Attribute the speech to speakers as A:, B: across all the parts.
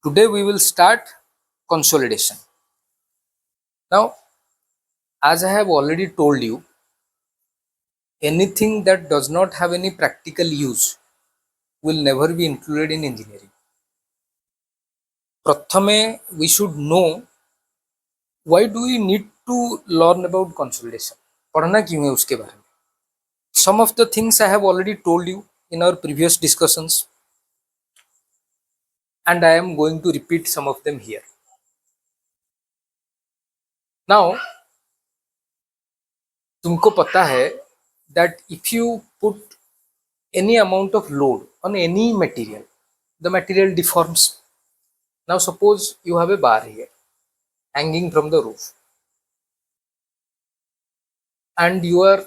A: Today we will start consolidation. Now, as I have already told you, anything that does not have any practical use will never be included in engineering. Prathame, we should know why do we need to learn about consolidation. पढ़ना क्यों है उसके बारे में. Some of the things I have already told you in our previous discussions, and I am going to repeat some of them here. Now, तुमको पता है that if you put any amount of load on any material, the material deforms. Now suppose you have a bar here hanging from the roof and you are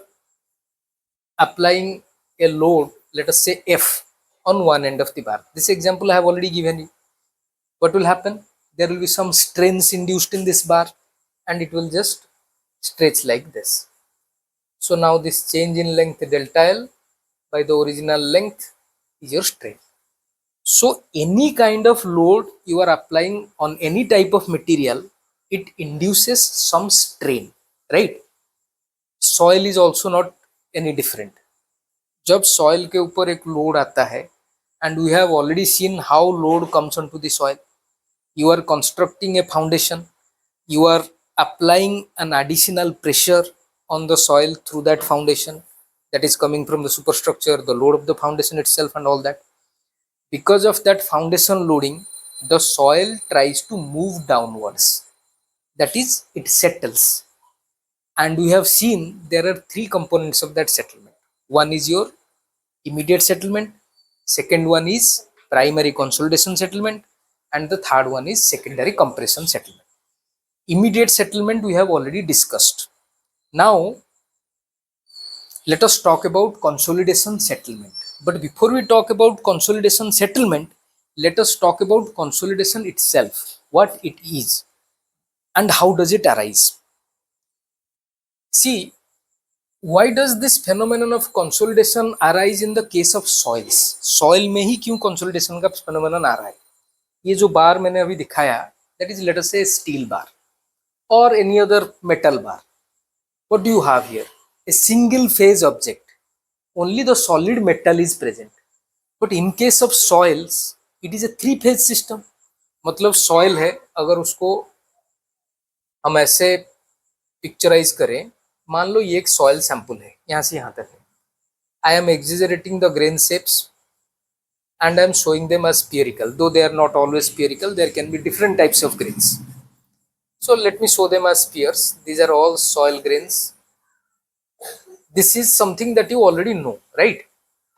A: applying a load, let us say F, on one end of the bar. This example I have already given you. What will happen? There will be some strains induced in this bar and it will just stretch like this. So now this change in length delta L by the original length is your strain. So any kind of load you are applying on any type of material, it induces some strain, right? Soil is also not any different. जब soil के ऊपर एक load आता है, and we have already seen how load comes onto the soil. You are constructing a foundation, you are applying an additional pressure on the soil through that foundation that is coming from the superstructure, the load of the foundation itself and all that. Because of that foundation loading, the soil tries to move downwards. That is, it settles. And we have seen there are three components of that settlement. One is your immediate settlement, second one is primary consolidation settlement, and the third one is secondary compression settlement. Immediate settlement we have already discussed. Now, let us talk about consolidation settlement. But before we talk about consolidation settlement, let us talk about consolidation itself, what it is and how does it arise. See, why does this phenomenon of consolidation arise in the case of soils? Soil में ही क्यों consolidation का phenomenon आ रहा है? ये जो बार मैंने अभी दिखाया, that is let us say steel bar or any other metal bar. What do you have here? A single phase object. Only the solid metal is present. But in case of soils, it is a three phase system. मतलब soil है, अगर उसको हम ऐसे picturise करें, मान लो ये एक soil sample है, यहाँ से यहाँ तक है. I am exaggerating the grain shapes and I am showing them as spherical. Though they are not always spherical, there can be different types of grains. So let me show them as spheres. These are all soil grains. This is something that you already know, right?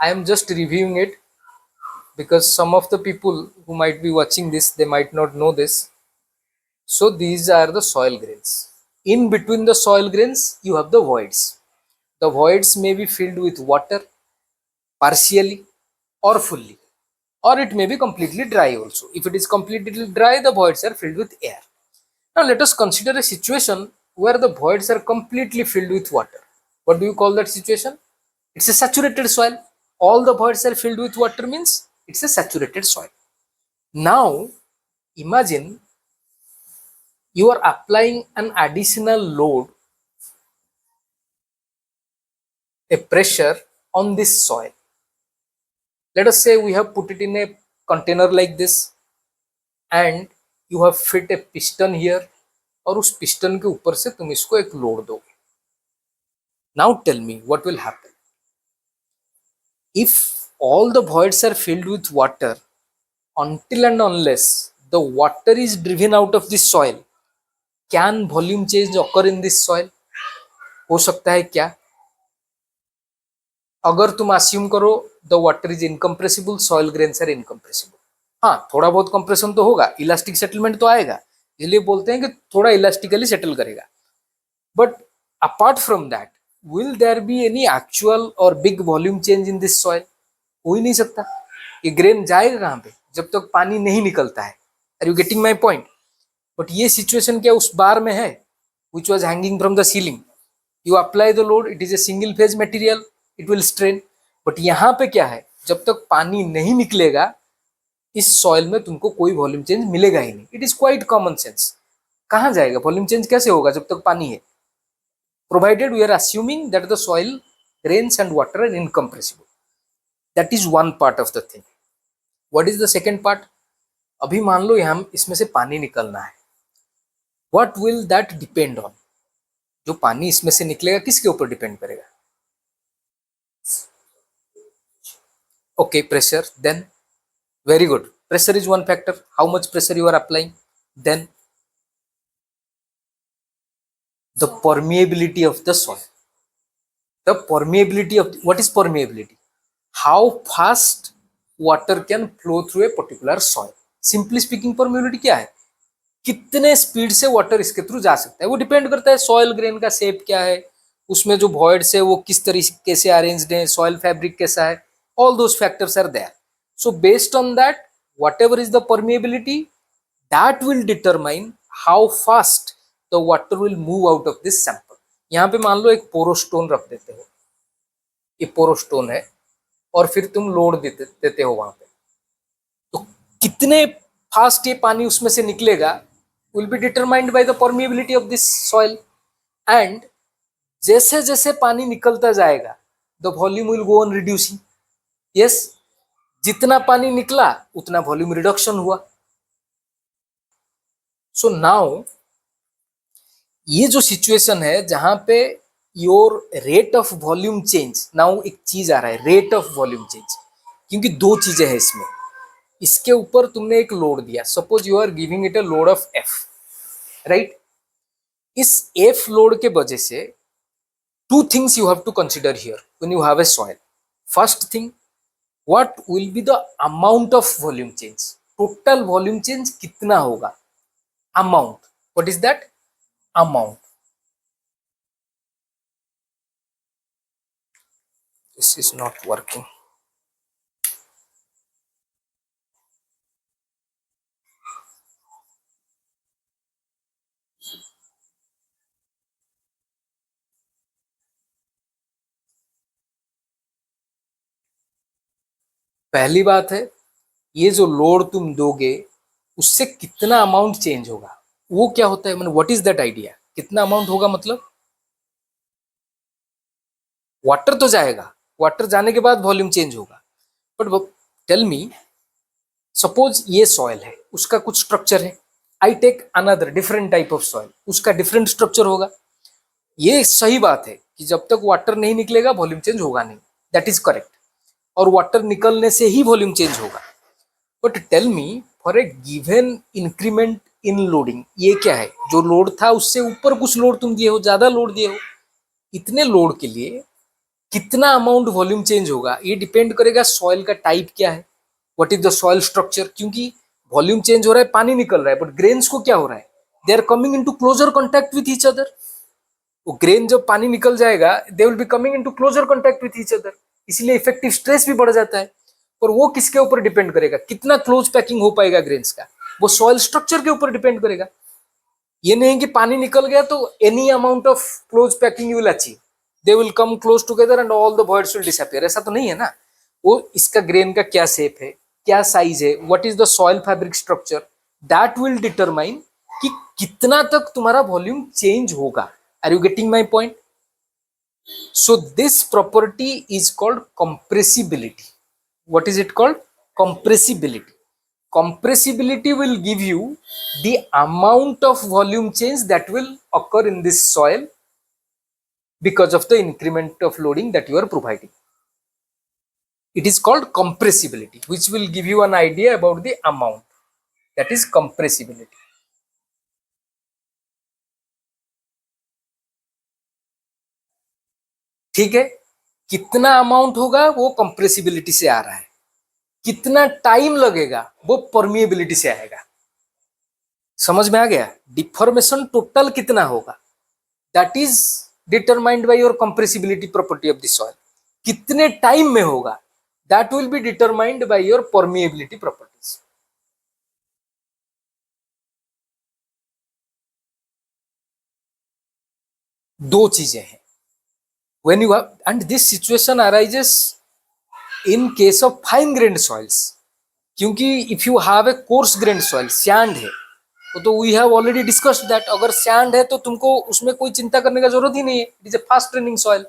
A: I am just reviewing it because some of the people who might be watching this, they might not know this. So these are the soil grains. In between the soil grains, you have the voids. The voids may be filled with water, partially or fully, or it may be completely dry also. If it is completely dry, the voids are filled with air. Now let us consider a situation where the voids are completely filled with water. What do you call that situation? It's a saturated soil. All the voids are filled with water means it's a saturated soil. Now imagine you are applying an additional load, a pressure on this soil. Let us say we have put it in a container like this and you have fit a piston here और उस piston के ऊपर से तुम इसको एक load दोगे. Now tell me what will happen. If all the voids are filled with water, until and unless the water is driven out of this soil, can volume change occur in this soil? हो सकता है क्या? अगर तुम assume करो the water is incompressible, soil grains are incompressible. हाँ, थोड़ा बहुत compression तो होगा, elastic settlement तो आएगा, इसलिए बोलते हैं कि थोड़ा elastically settle करेगा. But apart from that, will there be any actual or big volume change in this soil? हो ही नहीं सकता. ये ग्रेन जाएगा कहाँ पे जब तक पानी नहीं निकलता है. Are you getting my point? But ये situation क्या उस बार में है which was hanging from the ceiling? You apply the load, it is a single phase material, it will strain. But यहाँ पे क्या है, जब तक पानी नहीं निकलेगा इस सॉइल में तुमको कोई वॉल्यूम चेंज मिलेगा ही नहीं. It is quite common sense. कहाँ जाएगा वॉल्यूम चेंज? कैसे होगा जब तक पानी है? Provided we are assuming that the soil, grains and water are incompressible. That is one part of the thing. What is the second part? अभी मान लो हम इसमें से पानी निकलना है. What will that depend on? जो पानी इसमें से निकलेगा किसके ऊपर डिपेंड करेगा? Okay, pressure. Then very good. Pressure is one factor. How much pressure you are applying? Then the permeability of the soil. The permeability of what is permeability? How fast water can flow through a particular soil. Simply speaking, permeability क्या है? कितने speed से water इसके through जा सकता है. वो depend करता है सॉइल ग्रेन का शेप क्या है, उसमें जो वॉइड्स है वो किस तरीके से अरेंज्ड है, सॉइल फैब्रिक कैसा है. All those factors are there. So based on that, whatever is the permeability, that will determine how fast the water will move out of this sample. यहाँ पे मान लो एक पोरोस्टोन रख देते हो, ये पोरोस्टोन है, और फिर तुम लोड देते हो वहां पे, तो कितने फास्ट ये पानी उसमें से निकलेगा will be determined by the permeability of this soil. And जैसे जैसे पानी निकलता जाएगा the volume will go on reducing. yes, जितना पानी निकला उतना वॉल्यूम रिडक्शन हुआ. सो नाउ ये जो सिचुएशन है जहां पे your rate of volume change, now एक चीज आ रहा है रेट ऑफ वॉल्यूम चेंज, क्योंकि दो चीजें हैं इसमें. इसके ऊपर तुमने एक लोड दिया, suppose you are giving it a load of F, right. इस एफ लोड के वजह से two things you have to consider here when you have a soil. First thing, what will be the amount of volume change. Total volume change कितना होगा? Amount. What is that? Amount. This is not working. पहली बात है, ये जो load तुम दोगे उससे कितना अमाउंट चेंज होगा, वो क्या होता है, मतलब व्हाट इज दैट आइडिया. कितना अमाउंट होगा मतलब वाटर तो जाएगा, वाटर जाने के बाद वॉल्यूम चेंज होगा. बट टेल मी, सपोज ये सॉइल है, उसका कुछ स्ट्रक्चर है. I take another different type of soil, उसका डिफरेंट स्ट्रक्चर होगा. ये सही बात है कि जब तक वाटर नहीं निकलेगा वॉल्यूम चेंज होगा नहीं, दैट इज करेक्ट. और वाटर निकलने से ही वॉल्यूम चेंज होगा. But tell me, for a given increment in loading, ये क्या है, जो लोड था उससे ऊपर कुछ लोड तुम दिए हो, ज्यादा लोड दिए हो, इतने लोड के लिए कितना अमाउंट वॉल्यूम चेंज होगा, ये डिपेंड करेगा सॉइल का टाइप क्या है, what is the soil structure. क्योंकि वॉल्यूम चेंज हो रहा है, पानी निकल रहा है, बट ग्रेन्स को क्या हो रहा है, they are coming into closer contact with each other. वो ग्रेन जब पानी निकल जाएगा, they will be coming into closer contact with each other, इसलिए इफेक्टिव स्ट्रेस भी बढ़ जाता है. और वो किसके ऊपर डिपेंड करेगा, कितना क्लोज पैकिंग हो पाएगा ग्रेन्स का, वो सॉइल स्ट्रक्चर के ऊपर डिपेंड करेगा. ये नहीं कि पानी निकल गया तो any amount of close packing you will achieve, they will come close together and all the voids will disappear. ऐसा तो नहीं है ना. वो इसका ग्रेन का क्या शेप है, क्या साइज है, what is the soil fabric structure, that will determine कि कितना तक तुम्हारा वॉल्यूम चेंज होगा. Are you getting my point? So this property is called compressibility. What is it called? Compressibility. Compressibility will give you the amount of volume change that will occur in this soil because of the increment of loading that you are providing. It is called compressibility, which will give you an idea about the amount. That is compressibility. ठीक है, कितना amount होगा वो compressibility से आ रहा है, कितना time लगेगा वो परमिएबिलिटी से आएगा. समझ में आ गया? डिफॉर्मेशन टोटल कितना होगा, that is determined by your compressibility property of the soil. कितने टाइम में होगा, that will be determined by your permeability properties. दो चीजें हैं. when you have, and this situation arises in case of fine grained soils. क्योंकि if you have a coarse grain soil, sand है, तो we have already discussed that, अगर sand है तो तुमको उसमें कोई चिंता करने का जरूरत ही नहीं है, it is a fast draining soil,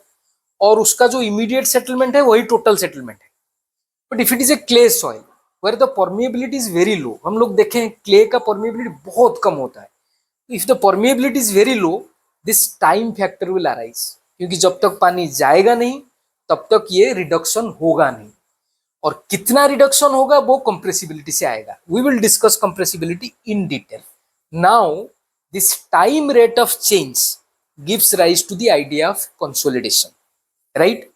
A: और उसका जो इमीडिएट सेटलमेंट है वही टोटल सेटलमेंट है। But if it is a clay soil where the permeability is very low, हम लोग देखें क्ले का परमिएबिलिटी बहुत कम होता है, if the permeability is very low this time factor will arise, क्योंकि जब तक पानी जाएगा नहीं तब तक ये रिडक्शन होगा नहीं, और कितना रिडक्शन होगा वो कंप्रेसिबिलिटी से आएगा। We will discuss compressibility in detail. Now this time rate of change gives rise to the idea of consolidation, right?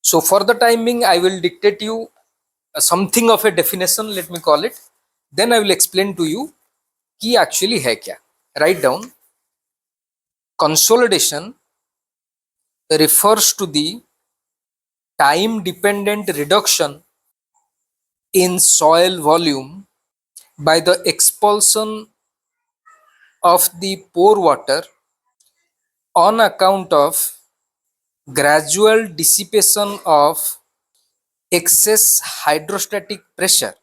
A: So for the time being, I will dictate you something of a definition, let me call it. Then I will explain to you कि actually है क्या. Write down. Consolidation refers to the time-dependent reduction in soil volume by the expulsion of the pore water on account of gradual dissipation of excess hydrostatic pressure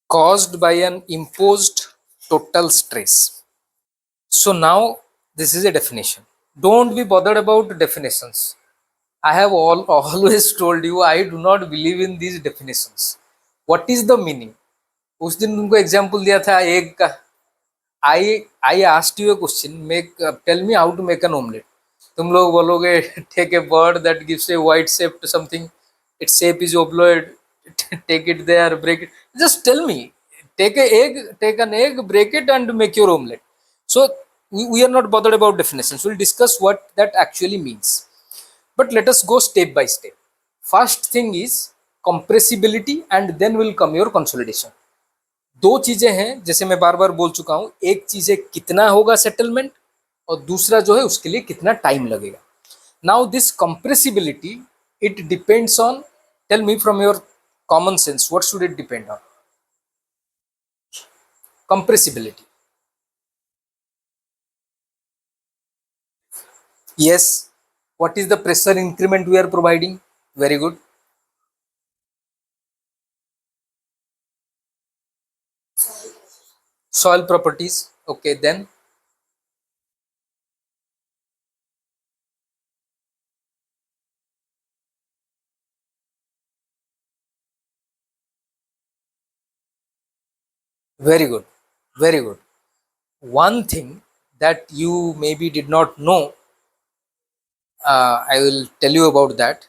A: caused by an imposed total stress. So now this is a definition. Don't be bothered about definitions. I have always told you I do not believe in these definitions. What is the meaning? उस दिन तुमको example दिया था egg का. I asked you a question, tell me how to make an omelette. तुम लोग बोलोगे take a bird that gives a white shape to something, its shape is oblong, take it there, break it. Just tell me, take an egg, break it and make your omelette. So we are not bothered about definitions. We'll discuss what that actually means. But let us go step by step. First thing is compressibility and then will come your consolidation. दो चीजें हैं, जैसे मैं बार बार बोल चुका हूं, एक चीज है कितना होगा सेटलमेंट और दूसरा जो है उसके लिए कितना टाइम लगेगा. Now this compressibility it depends on, tell me from your common sense, what should it depend on? Compressibility. yes, what is the pressure increment we are providing? Very good. Soil properties. Okay, then very good, very good. One thing that you maybe did not know, I will tell you about that.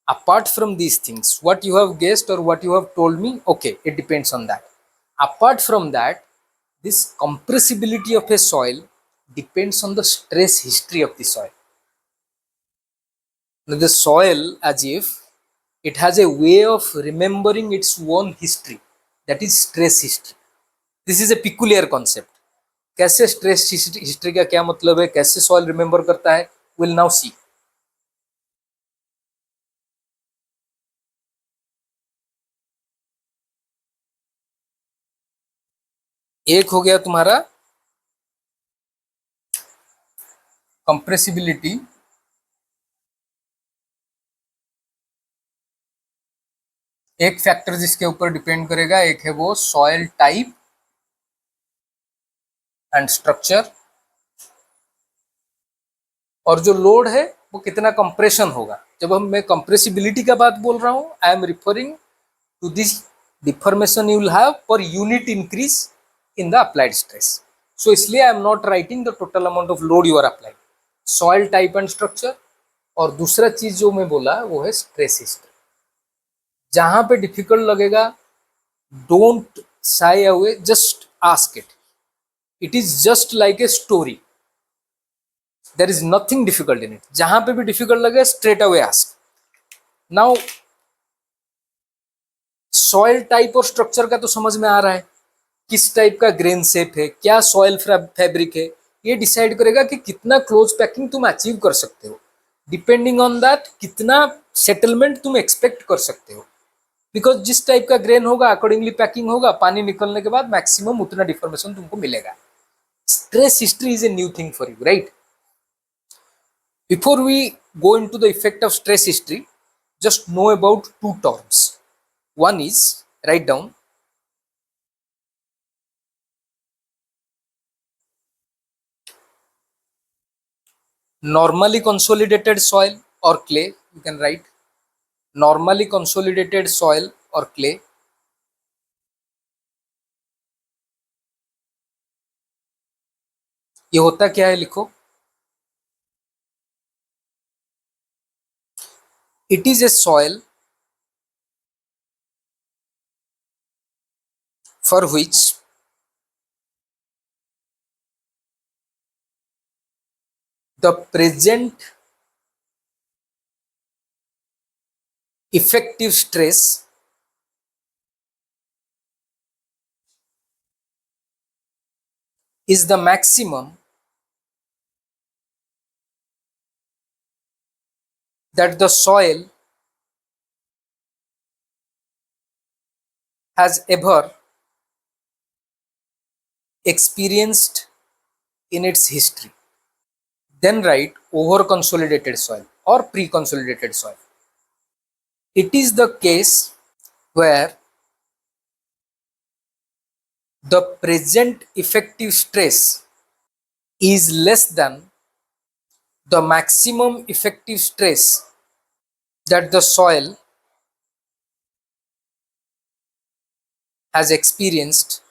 A: Apart from these things, what you have guessed or what you have told me, okay, it depends on that. Apart from that, this compressibility of a soil depends on the stress history of the soil. Now, the soil, as if it has a way of remembering its own history, that is stress history. This is a peculiar concept. कैसे stress history का क्या मतलब है, कैसे soil remember करता है, will now see. एक हो गया तुम्हारा कंप्रेसिबिलिटी, एक फैक्टर जिसके ऊपर डिपेंड करेगा, एक है वो सॉइल टाइप एंड स्ट्रक्चर, और जो लोड है वो कितना कंप्रेशन होगा. जब मैं कंप्रेसिबिलिटी का बात बोल रहा हूं, I am referring to this deformation you will have per unit increase in the applied stress. So इसलिए I am not writing the total amount of load you are applied. Soil type and structure, और दूसरा चीज जो मैं बोला वो है stress history. जहां पे डिफिकल्ट लगेगा, don't shy away, just ask it. It is just like a story, there is nothing difficult in it. जहां पे भी डिफिकल्ट लगे, straight away ask. Now soil type और स्ट्रक्चर का तो समझ में आ रहा है, किस टाइप का ग्रेन शेप है, क्या सॉइल फैब्रिक है, ये डिसाइड करेगा कि कितना क्लोज पैकिंग तुम अचीव कर सकते हो. डिपेंडिंग ऑन दैट कितना सेटलमेंट तुम एक्सपेक्ट कर सकते हो, बिकॉज जिस टाइप का ग्रेन होगा अकॉर्डिंगली पैकिंग होगा. पानी निकलने के बाद मैक्सिमम उतना डिफॉर्मेशन तुमको मिलेगा. Stress history is a new thing for you, right? Before we go into the effect of stress history, just know about two terms. One is write down. Normally consolidated soil or clay, you can write normally consolidated soil or clay. ये होता क्या है, लिखो. It is a soil for which the present effective stress is the maximum that the soil has ever experienced in its history. Then write over consolidated soil or pre-consolidated soil. It is the case where the present effective stress is less than the maximum effective stress that the soil has experienced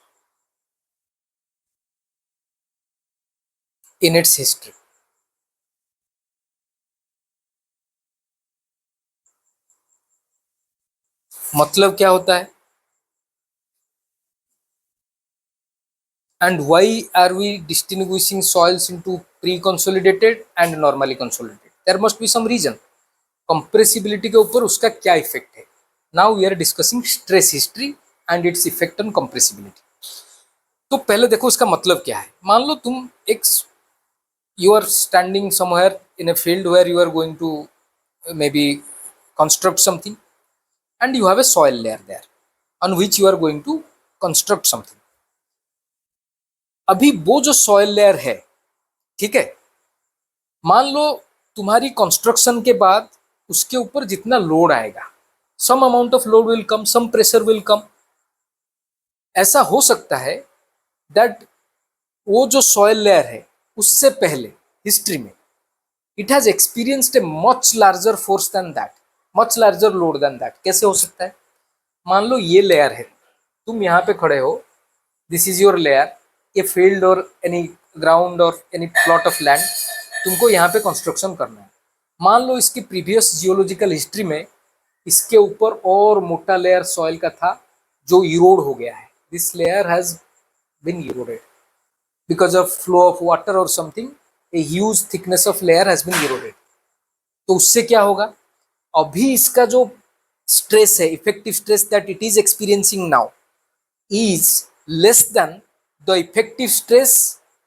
A: in its history. मतलब क्या होता है? And why are we distinguishing soils into pre-consolidated and normally consolidated? There must be some reason. Compressibility के ऊपर उसका क्या effect है? Now we are discussing stress history and its effect on compressibility. तो पहले देखो इसका मतलब क्या है. मान लो तुम एक you are standing somewhere in a field where you are going to maybe construct something, and you have a soil layer there on which you are going to construct something. अभी वो जो सॉइल लेयर है, ठीक है, मान लो तुम्हारी construction के बाद उसके ऊपर जितना लोड आएगा, some amount of load will come, some pressure will come. ऐसा हो सकता है दैट वो जो सॉइल लेयर है उससे पहले हिस्ट्री में it has experienced a much larger force than that, much larger load than that. कैसे हो सकता है? मान लो ये लेयर है, तुम यहाँ पे खड़े हो, this is your layer, a field और एनी ग्राउंड और एनी प्लॉट ऑफ लैंड, तुमको यहाँ पे कंस्ट्रक्शन करना है. मान लो इसकी प्रीवियस जियोलॉजिकल हिस्ट्री में इसके ऊपर और मोटा लेयर सॉइल का था जो इरोड हो गया है. This layer has been eroded because of flow of water और something, a huge thickness of layer has been eroded. तो उससे क्या होगा? अभी इसका जो स्ट्रेस है, effective stress that it is experiencing now is less than the effective stress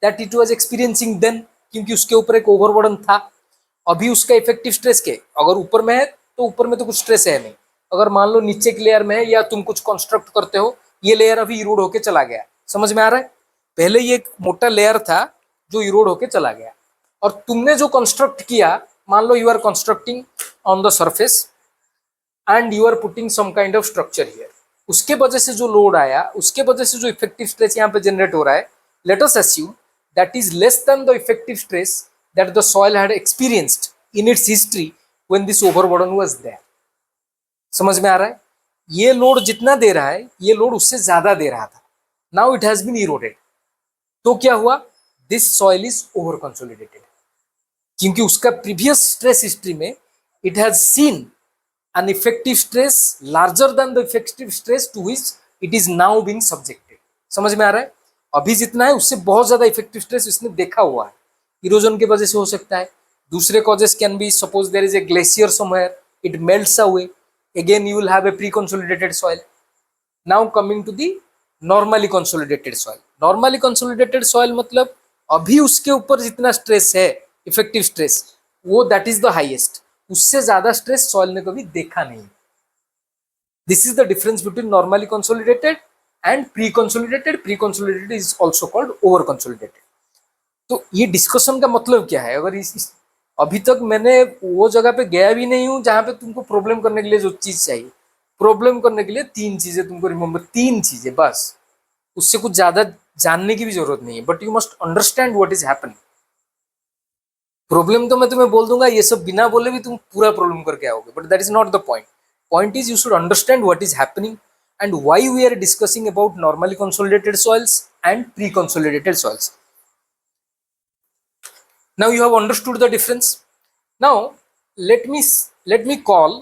A: that it was experiencing then, क्योंकि उसके ऊपर एक ओवरबर्डन था. अभी उसका इफेक्टिव स्ट्रेस के अगर ऊपर में है तो ऊपर में तो कुछ स्ट्रेस है नहीं, अगर मान लो नीचे की लेयर में है या तुम कुछ कंस्ट्रक्ट करते हो, ये लेयर अभी इरोड होके चला गया. समझ में आ रहा है? पहले ये एक मोटा लेयर था जो इरोड होके चला गया, और तुमने जो कंस्ट्रक्ट किया, मान लो you are constructing on the surface and you are putting some kind of structure here, उसके वजह से जो लोड आया, उसके वजह से जो इफेक्टिव स्ट्रेस यहाँ पे जनरेट हो रहा है, let us assume that is less than the effective stress that the soil had experienced in its history when this overburden was there. समझ में आ रहा है? ये लोड जितना दे रहा है, ये लोड उससे ज्यादा दे रहा था. Now it has been eroded. तो क्या हुआ? This soil is over consolidated, क्योंकि उसका प्रीवियस स्ट्रेस हिस्ट्री में it has seen an effective stress larger than the effective stress to which it is now being subjected. समझ में आ रहा है? अभी जितना है उससे बहुत ज्यादा इफेक्टिव स्ट्रेस इसने देखा हुआ है. इरोजन की वजह से हो सकता है. दूसरे causes can be, suppose there is a glacier somewhere, it melts away, again you will have a pre consolidated soil. Now coming to the normally consolidated soil. Normally consolidated soil मतलब अभी उसके ऊपर जितना स्ट्रेस है, effective stress, वो that is the highest. उससे ज्यादा stress soil ने कभी देखा नहीं. This is the difference between normally consolidated and pre consolidated. Pre consolidated is also called over consolidated. तो ये डिस्कशन का मतलब क्या है? अगर अभी तक मैंने वो जगह पे गया भी नहीं हूं जहां पे तुमको प्रॉब्लम करने के लिए जो चीज चाहिए. प्रॉब्लम करने के लिए 3 चीजें तुमको रिमेंबर, 3 चीजें बस, उससे कुछ ज्यादा जानने की भी जरूरत नहीं है, but you must understand what is happening. Problem तो मैं तुम्हें बोल दूंगा, ये सब बिना बोले भी तुम पूरा प्रॉब्लम करके आओगे, but that is not the point. Point is you should understand what is happening and why we are discussing about normally consolidated soils and pre-consolidated soils. Now you have understood the difference. Now let me call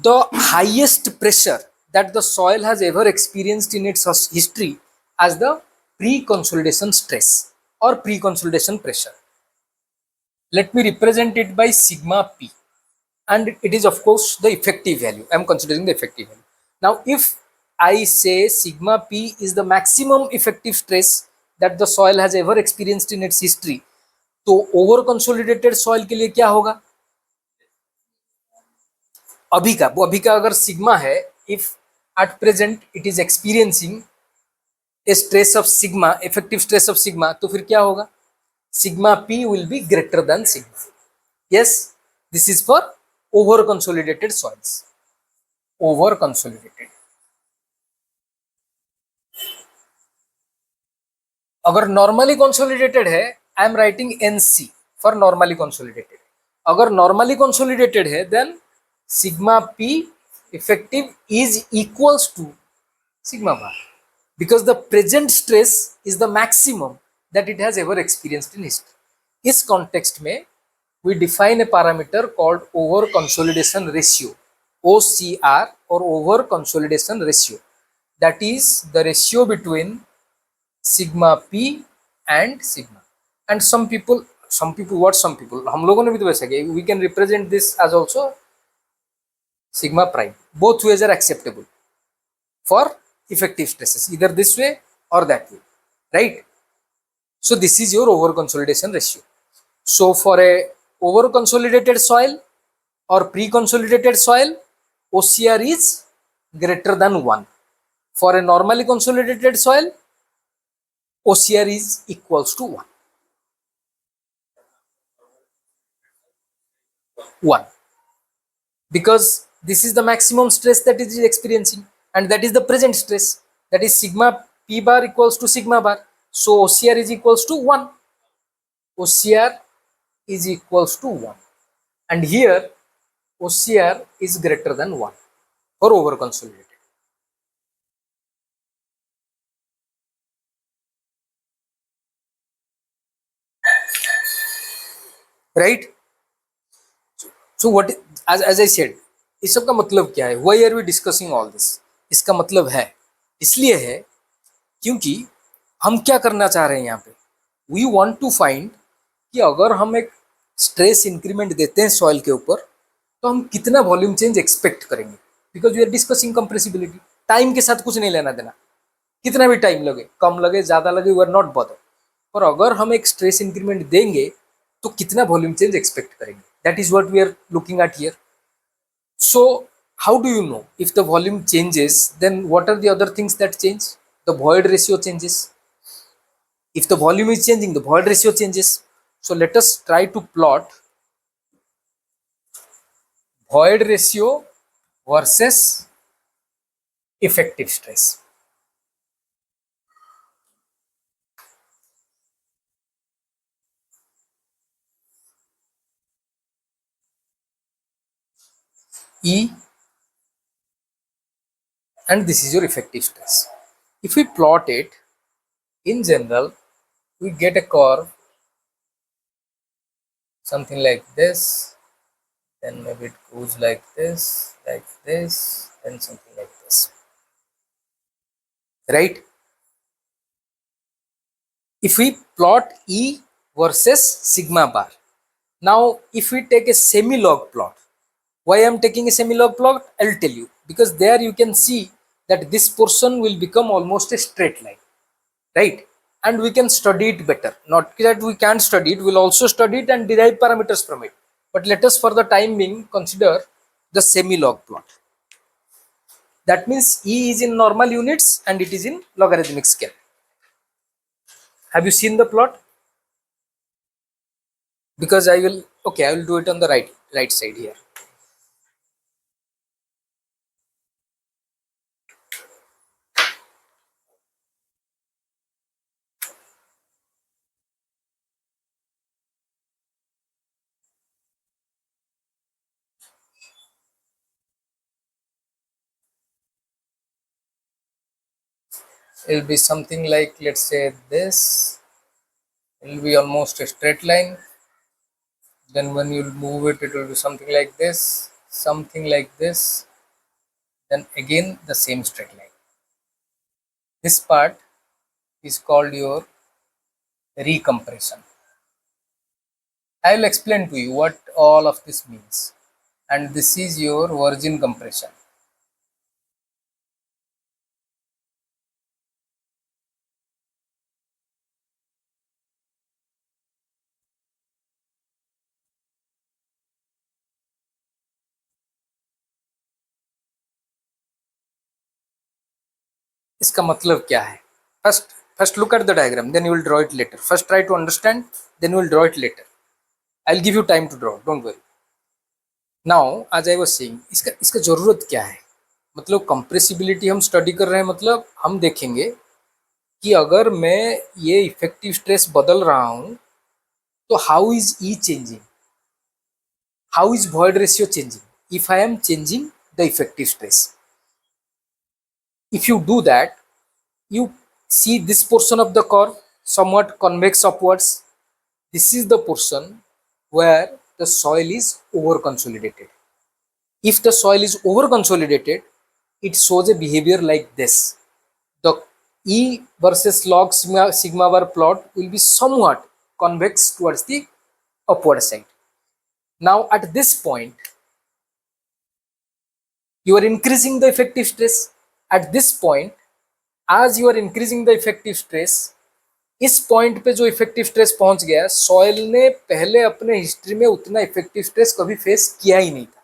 A: the highest pressure that the soil has ever experienced in its history as the pre-consolidation stress or pre-consolidation pressure. Let me represent it by sigma p, and it is of course the effective value. I am considering the effective value. Now if I say sigma p is the maximum effective stress that the soil has ever experienced in its history, तो over consolidated soil के लिए क्या होगा? अभी का अगर sigma है, if at present it is experiencing A stress of sigma, effective stress of sigma, तो फिर क्या होगा? Sigma P will be greater than sigma. Yes, this is for over consolidated soils. Over consolidated, अगर normally consolidated है, I am writing NC for normally consolidated. अगर normally consolidated है, then sigma P effective is equals to sigma bar, because the present stress is the maximum that it has ever experienced in history. इस context में we define a parameter called over consolidation ratio, OCR, or over consolidation ratio. That is the ratio between sigma p and sigma. And some people what some people, हम लोगों ने भी तो वैसा किया, we can represent this as also sigma prime. Both ways are acceptable for effective stresses, either this way or that way, right? So this is your over consolidation ratio. So for a over consolidated soil or pre-consolidated soil, OCR is greater than 1. For a normally consolidated soil, OCR is equals to 1. 1. Because this is the maximum stress that it is experiencing, and that is the present stress, that is sigma p bar equals to sigma bar. So OCR is equals to 1. OCR is equals to 1, and here OCR is greater than 1 for over consolidated. Right? So what, as I said, इस सब का मतलब क्या है? Why are we discussing all this? इसका मतलब है, इसलिए है क्योंकि हम क्या करना चाह रहे हैं यहाँ पे, we want to find कि अगर हम एक स्ट्रेस इंक्रीमेंट देते हैं सॉइल के ऊपर, तो हम कितना वॉल्यूम चेंज एक्सपेक्ट करेंगे, because we are discussing compressibility. Time के साथ कुछ नहीं लेना देना, कितना भी टाइम लगे, कम लगे ज्यादा लगे, वी आर नॉट बॉदर। और अगर हम एक स्ट्रेस इंक्रीमेंट देंगे तो कितना वॉल्यूम चेंज एक्सपेक्ट करेंगे, that is what we are looking at here. So how do you know if the volume changes, then what are the other things that change? The void ratio changes. If the volume is changing, the void ratio changes. So let us try to plot void ratio versus effective stress. E, and this is your effective stress. If we plot it, in general, we get a curve something like this, then maybe it goes like this, and something like this, right? If we plot E versus sigma bar, now if we take a semi-log plot, why I am taking a semi-log plot, I'll tell you, because there you can see that this portion will become almost a straight line, right? And we can study it better. Not that we can't study it, we'll also study it and derive parameters from it. But let us for the time being consider the semi-log plot. That means E is in normal units and it is in logarithmic scale. Have you seen the plot? Because I will do it on the right side here. it will be something like, let's say this, it will be almost a straight line. Then when you move it, it will be something like this, something like this, then again the same straight line. This part is called your recompression. I will explain to you what all of this means. And this is your virgin compression. इसका मतलब क्या है? First look at the diagram, then you will draw it later. First try to understand, then you will draw it later. I'll give you time to draw, don't worry. Now as I was saying, इसका जरूरत क्या है? मतलब compressibility हम study कर रहे हैं, मतलब हम देखेंगे कि अगर मैं ये इफेक्टिव स्ट्रेस बदल रहा हूं तो how is E changing, how is void ratio changing if I am changing the effective stress. If you do that, you see this portion of the curve somewhat convex upwards. This is the portion where the soil is over consolidated. If the soil is over consolidated, it shows a behavior like this. The E versus log sigma bar plot will be somewhat convex towards the upward side. Now at this point, you are increasing the effective stress. At this point, as you are increasing the effective stress, इस point पे जो effective stress पहुंच गया, soil ने पहले अपने history में उतना इफेक्टिव स्ट्रेस कभी फेस किया ही नहीं था.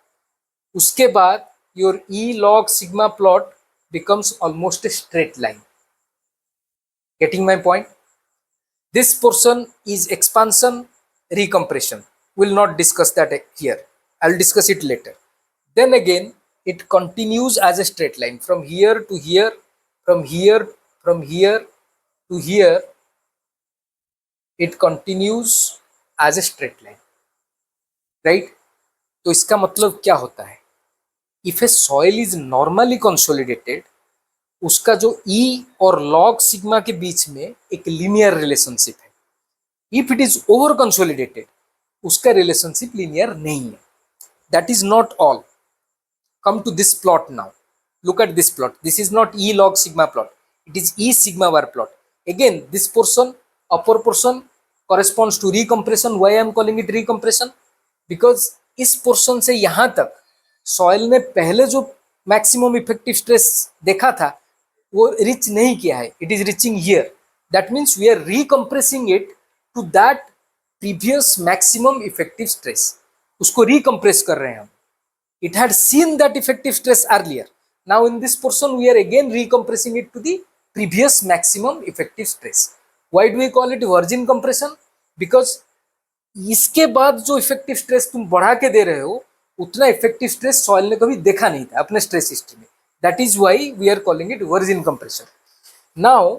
A: उसके बाद your E log sigma plot becomes almost a straight line. Getting my point? This portion is expansion, recompression. We'll not discuss that here. I'll discuss it later. Then again, it continues as a straight line from here to here, from here to here. It continues as a straight line, right? तो इसका मतलब क्या होता है? If a soil is normally consolidated, उसका जो E और log sigma के बीच में एक linear relationship है. If it is over consolidated, उसका relationship linear नहीं है. That is not all. Come to this plot now. Look at this plot. This is not E log sigma plot. It is E sigma bar plot. Again, this portion, upper portion corresponds to recompression. Why I am calling it recompression? Because इस portion से यहां तक soil ने पहले जो maximum effective stress देखा था वो रिच नहीं किया है. It is reaching here. That means we are recompressing it to that previous maximum effective stress. उसको रिकम्प्रेस कर रहे हैं हम. It had seen that effective stress earlier. Now in this portion we are again recompressing it to the previous maximum effective stress. Why do we call it virgin compression? Because इसके बाद जो effective stress तुम बढ़ा के दे रहे हो उतना effective stress soil ने कभी देखा नहीं था अपने स्ट्रेस हिस्ट्री में. That is why we are calling it virgin compression. Now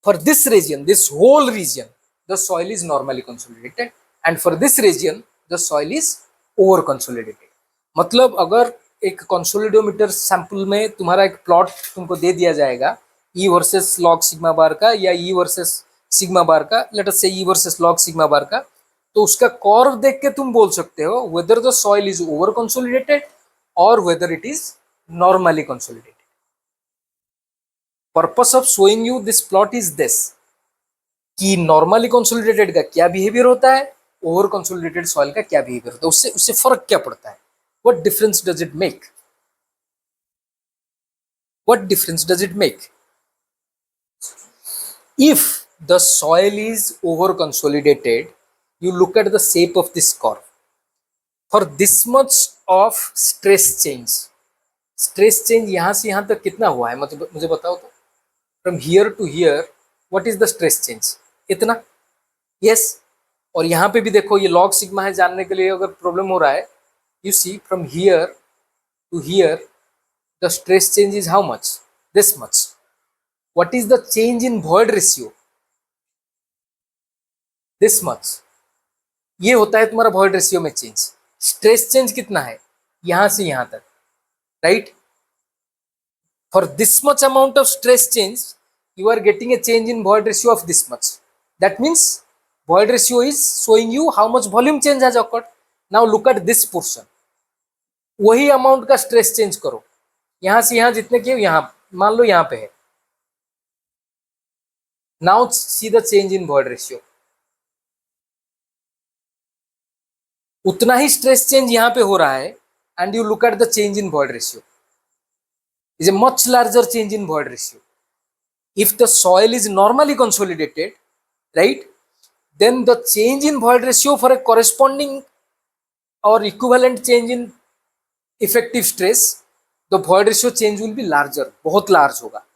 A: for this region, this whole region, the soil is normally consolidated and for this region the soil is over consolidated. मतलब अगर एक कंसोलिडोमीटर sample में तुम्हारा एक plot तुमको दे दिया जाएगा ई versus log sigma बार का या ई वर्सेस सिग्मा बार का, लेट अस से ई वर्सेस लॉग सिग्मा बार का, तो उसका कर्व देख के तुम बोल सकते हो whether the soil is over consolidated और whether it is normally consolidated. Purpose of showing you this plot is this कि नॉर्मली कंसोलिडेटेड का क्या बिहेवियर होता है, ओवर कंसोलिडेटेड सॉइल का क्या बिहेवियर होता है, उससे उससे फर्क क्या पड़ता है. What difference does it make? What difference does it make? If the soil is over consolidated, you look at the shape of this curve. For this much of stress change यहाँ से यहाँ तक कितना हुआ है मतलब मुझे बताओ तो. From here to here, what is the stress change? इतना. Yes. और यहाँ पे भी देखो ये log sigma है, जानने के लिए अगर प्रॉब्लम हो रहा है, you see from here to here the stress change is how much? This much. What is the change in void ratio? This much. ये होता है तुम्हारा void ratio में चेंज. स्ट्रेस चेंज कितना है यहां से यहां तक, right? For this much amount of stress change you are getting a change in void ratio of this much. That means void ratio is showing you how much volume change has occurred. Now look at this portion. वही amount का stress change करो, यहां से यहां जितने किए यहां मान लो यहां पे है. Now see the change in void ratio. उतना ही स्ट्रेस चेंज यहां पे हो रहा है and you look at the change in void ratio is a much larger change in void ratio. If the soil is normally consolidated, right, then the change in void ratio for a corresponding or equivalent change in effective stress, the void ratio change will be larger, बहुत large होगा.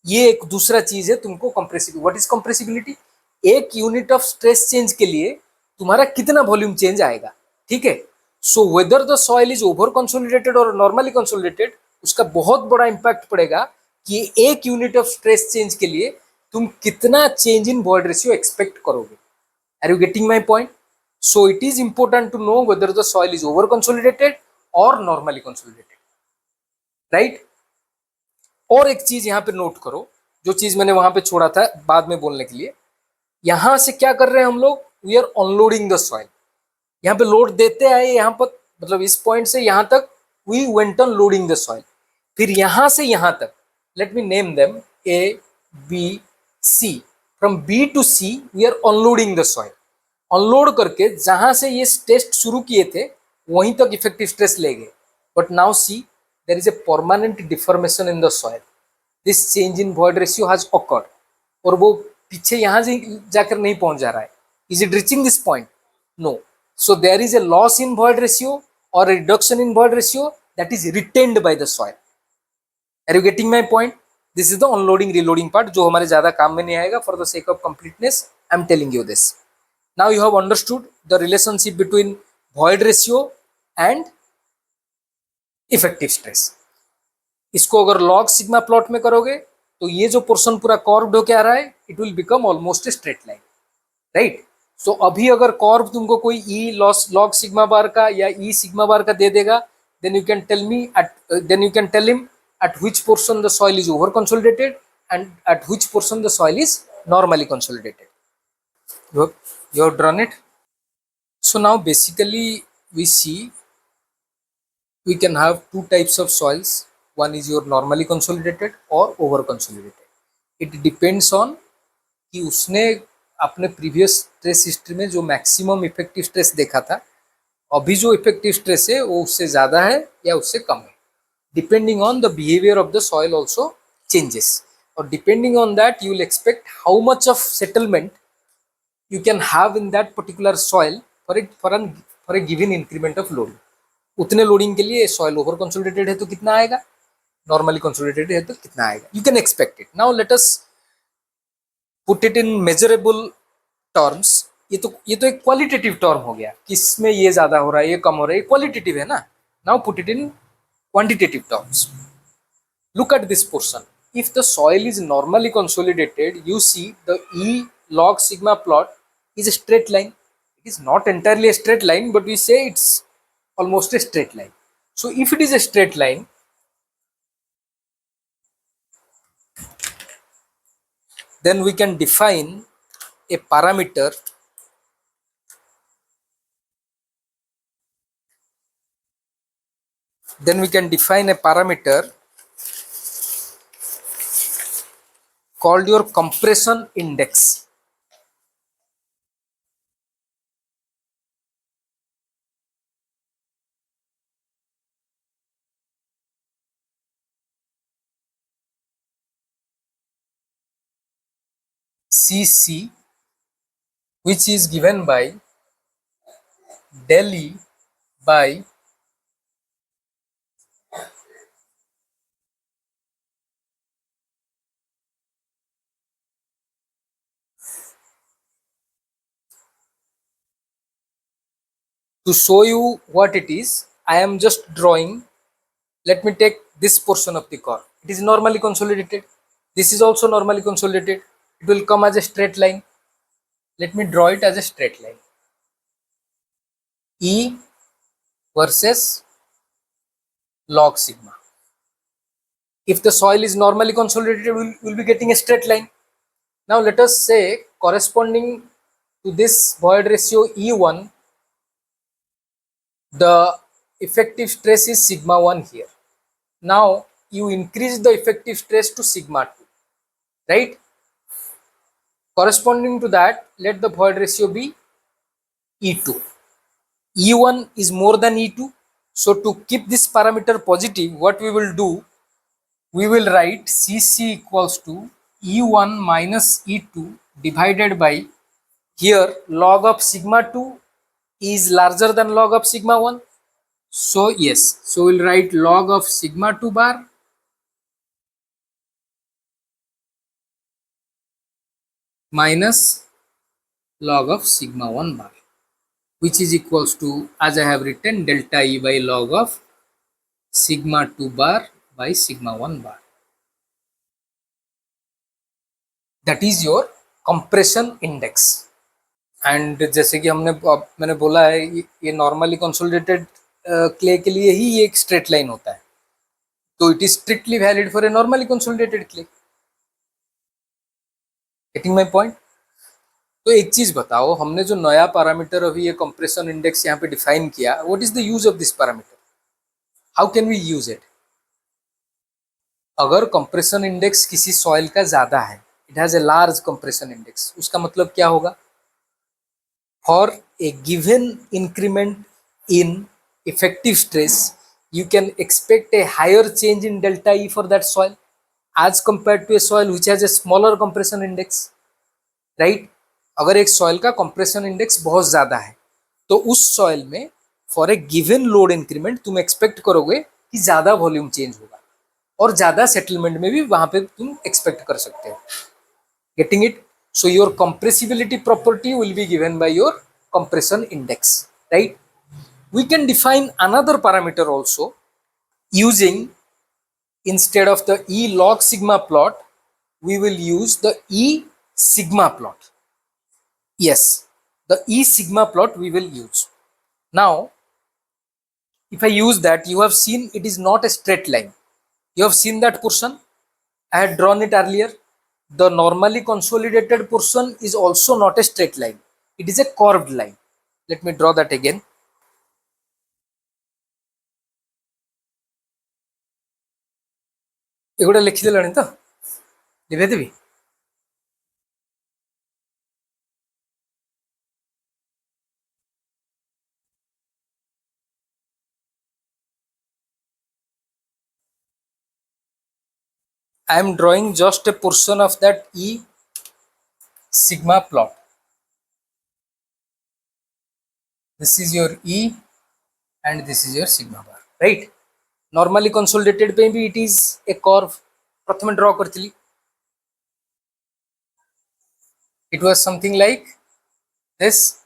A: ये एक दूसरा चीज है तुमको compressibility. What is compressibility? एक unit of stress change के लिए तुम्हारा कितना वॉल्यूम चेंज आएगा. ठीक है. So whether the soil is over consolidated और नॉर्मली कंसोलिडेटेड, उसका बहुत बड़ा इंपैक्ट पड़ेगा कि एक यूनिट ऑफ स्ट्रेस चेंज के लिए तुम कितना change in void ratio expect करोगे. Are you getting my point? So it is important to know whether the soil is over consolidated और नॉर्मली कंसोलिडेटेड, राइट. और एक चीज यहां पे नोट करो, जो चीज मैंने वहां पे छोड़ा था बाद में बोलने के लिए. यहां से क्या कर रहे हैं हम लोग? We are unloading the soil. यहाँ पे लोड देते आए, यहाँ पर मतलब इस पॉइंट से यहाँ तक we went on loading the soil. फिर यहाँ से यहाँ तक, let me name them A B C. From B to C we are unloading the soil. Unload करके जहां से ये टेस्ट शुरू किए थे वहीं तक इफेक्टिव स्ट्रेस ले गए. But now see there is a permanent deformation in the soil. This change in void ratio has occurred. और वो पीछे यहाँ से जाकर नहीं पहुंच जा रहा है. Is it reaching this point? No. So there is a loss in void ratio or a reduction in void ratio that is retained by the soil. Are you getting my point? This is the unloading reloading part जो हमारे ज्यादा काम में नहीं आएगा. For the sake of completeness, I am telling you this. Now you have understood the relationship between void ratio and effective stress. इसको अगर log sigma plot में करोगे तो ये जो पोर्शन पूरा कर्व्ड होके आ रहा है, it will become almost a straight line, right? सो अभी अगर कर्व तुमको कोई ई लॉग सिग्मा बार का या ई सिग्मा बार का दे देगा, then you can tell him at which portion the soil is over consolidated and at which portion the soil is normally consolidated. You have drawn it. So now basically we see we can have two types of soils. One is your normally consolidated or over consolidated. It depends on कि उसने अपने previous stress history में जो maximum effective stress देखा था, अभी जो effective stress है वो उससे ज़्यादा है या उससे कम है. Depending on the behaviour of the soil also changes, और depending on that you will expect how much of settlement you can have in that particular soil for a given increment of loading. उतने loading के लिए soil over consolidated है तो कितना आएगा, normally consolidated है तो कितना आएगा. You can expect it. Now let us put it in measurable terms. ये तो एक क्वालिटेटिव टर्म हो गया कि इसमें ये ज्यादा हो रहा है, ये कम हो रहा है, ये क्वालिटेटिव है ना. Now put it in quantitative terms. Look at this portion. If the soil is normally consolidated, you see the E log sigma plot is a straight line. It is not entirely a straight line, but we say it's almost a straight line. So if it is a straight line, then we can define a parameter called your compression index. CC, which is given by del E by to show you what it is, I am just drawing. Let me take this portion of the curve. It is normally consolidated. This is also normally consolidated. It will come as a straight line. Let me draw it as a straight line. E versus log sigma. If the soil is normally consolidated, we'll be getting a straight line. Now let us say corresponding to this void ratio E1, the effective stress is sigma 1 here. Now you increase the effective stress to sigma 2, right? Corresponding to that, let the void ratio be E2. E1 is more than E2. So to keep this parameter positive, what we will do, we will write Cc equals to E1 minus E2 divided by, here log of sigma 2 is larger than log of sigma 1. So yes, so we'll write log of sigma 2 bar minus log of sigma 1 bar, which is equals to, as I have written, delta E by log of sigma 2 bar by sigma 1 bar. That is your compression index. And जैसे कि मैंने बोला है, ये normally consolidated clay के लिए ही ये एक स्ट्रेट लाइन होता है, तो it is strictly valid for a normally consolidated clay. Getting my point? तो एक चीज बताओ, हमने जो नया पैरामीटर अभी ये कंप्रेशन इंडेक्स यहाँ पे डिफाइन किया, what is the use of this parameter? How can we use it? अगर कंप्रेशन इंडेक्स किसी सॉइल का ज्यादा है, it has a large compression index, उसका मतलब क्या होगा? For a given increment in effective stress, you can expect a higher change in delta E for that soil as compared to a soil which has a smaller compression index, right? अगर एक soil का compression index बहुत ज़्यादा है, तो उस soil में for a given load increment तुम expect करोगे कि ज़्यादा volume change होगा, और ज़्यादा settlement में भी वहाँ पे तुम expect कर सकते हो। Getting it? So your compressibility property will be given by your compression index, right? We can define another parameter also using, instead of the E log sigma plot, we will use the E sigma plot. Yes, the E sigma plot we will use. Now, if I use that, you have seen it is not a straight line. You have seen that portion. I had drawn it earlier. The normally consolidated portion is also not a straight line. It is a curved line. Let me draw that again. एगुड़ा लिखिदेलानी तो लिखेदेवी। I am drawing just a portion of that E sigma plot. This is your E and this is your sigma bar, right? Normally consolidated पे भी it is a curve. प्रथम draw करथिली, it was something like this.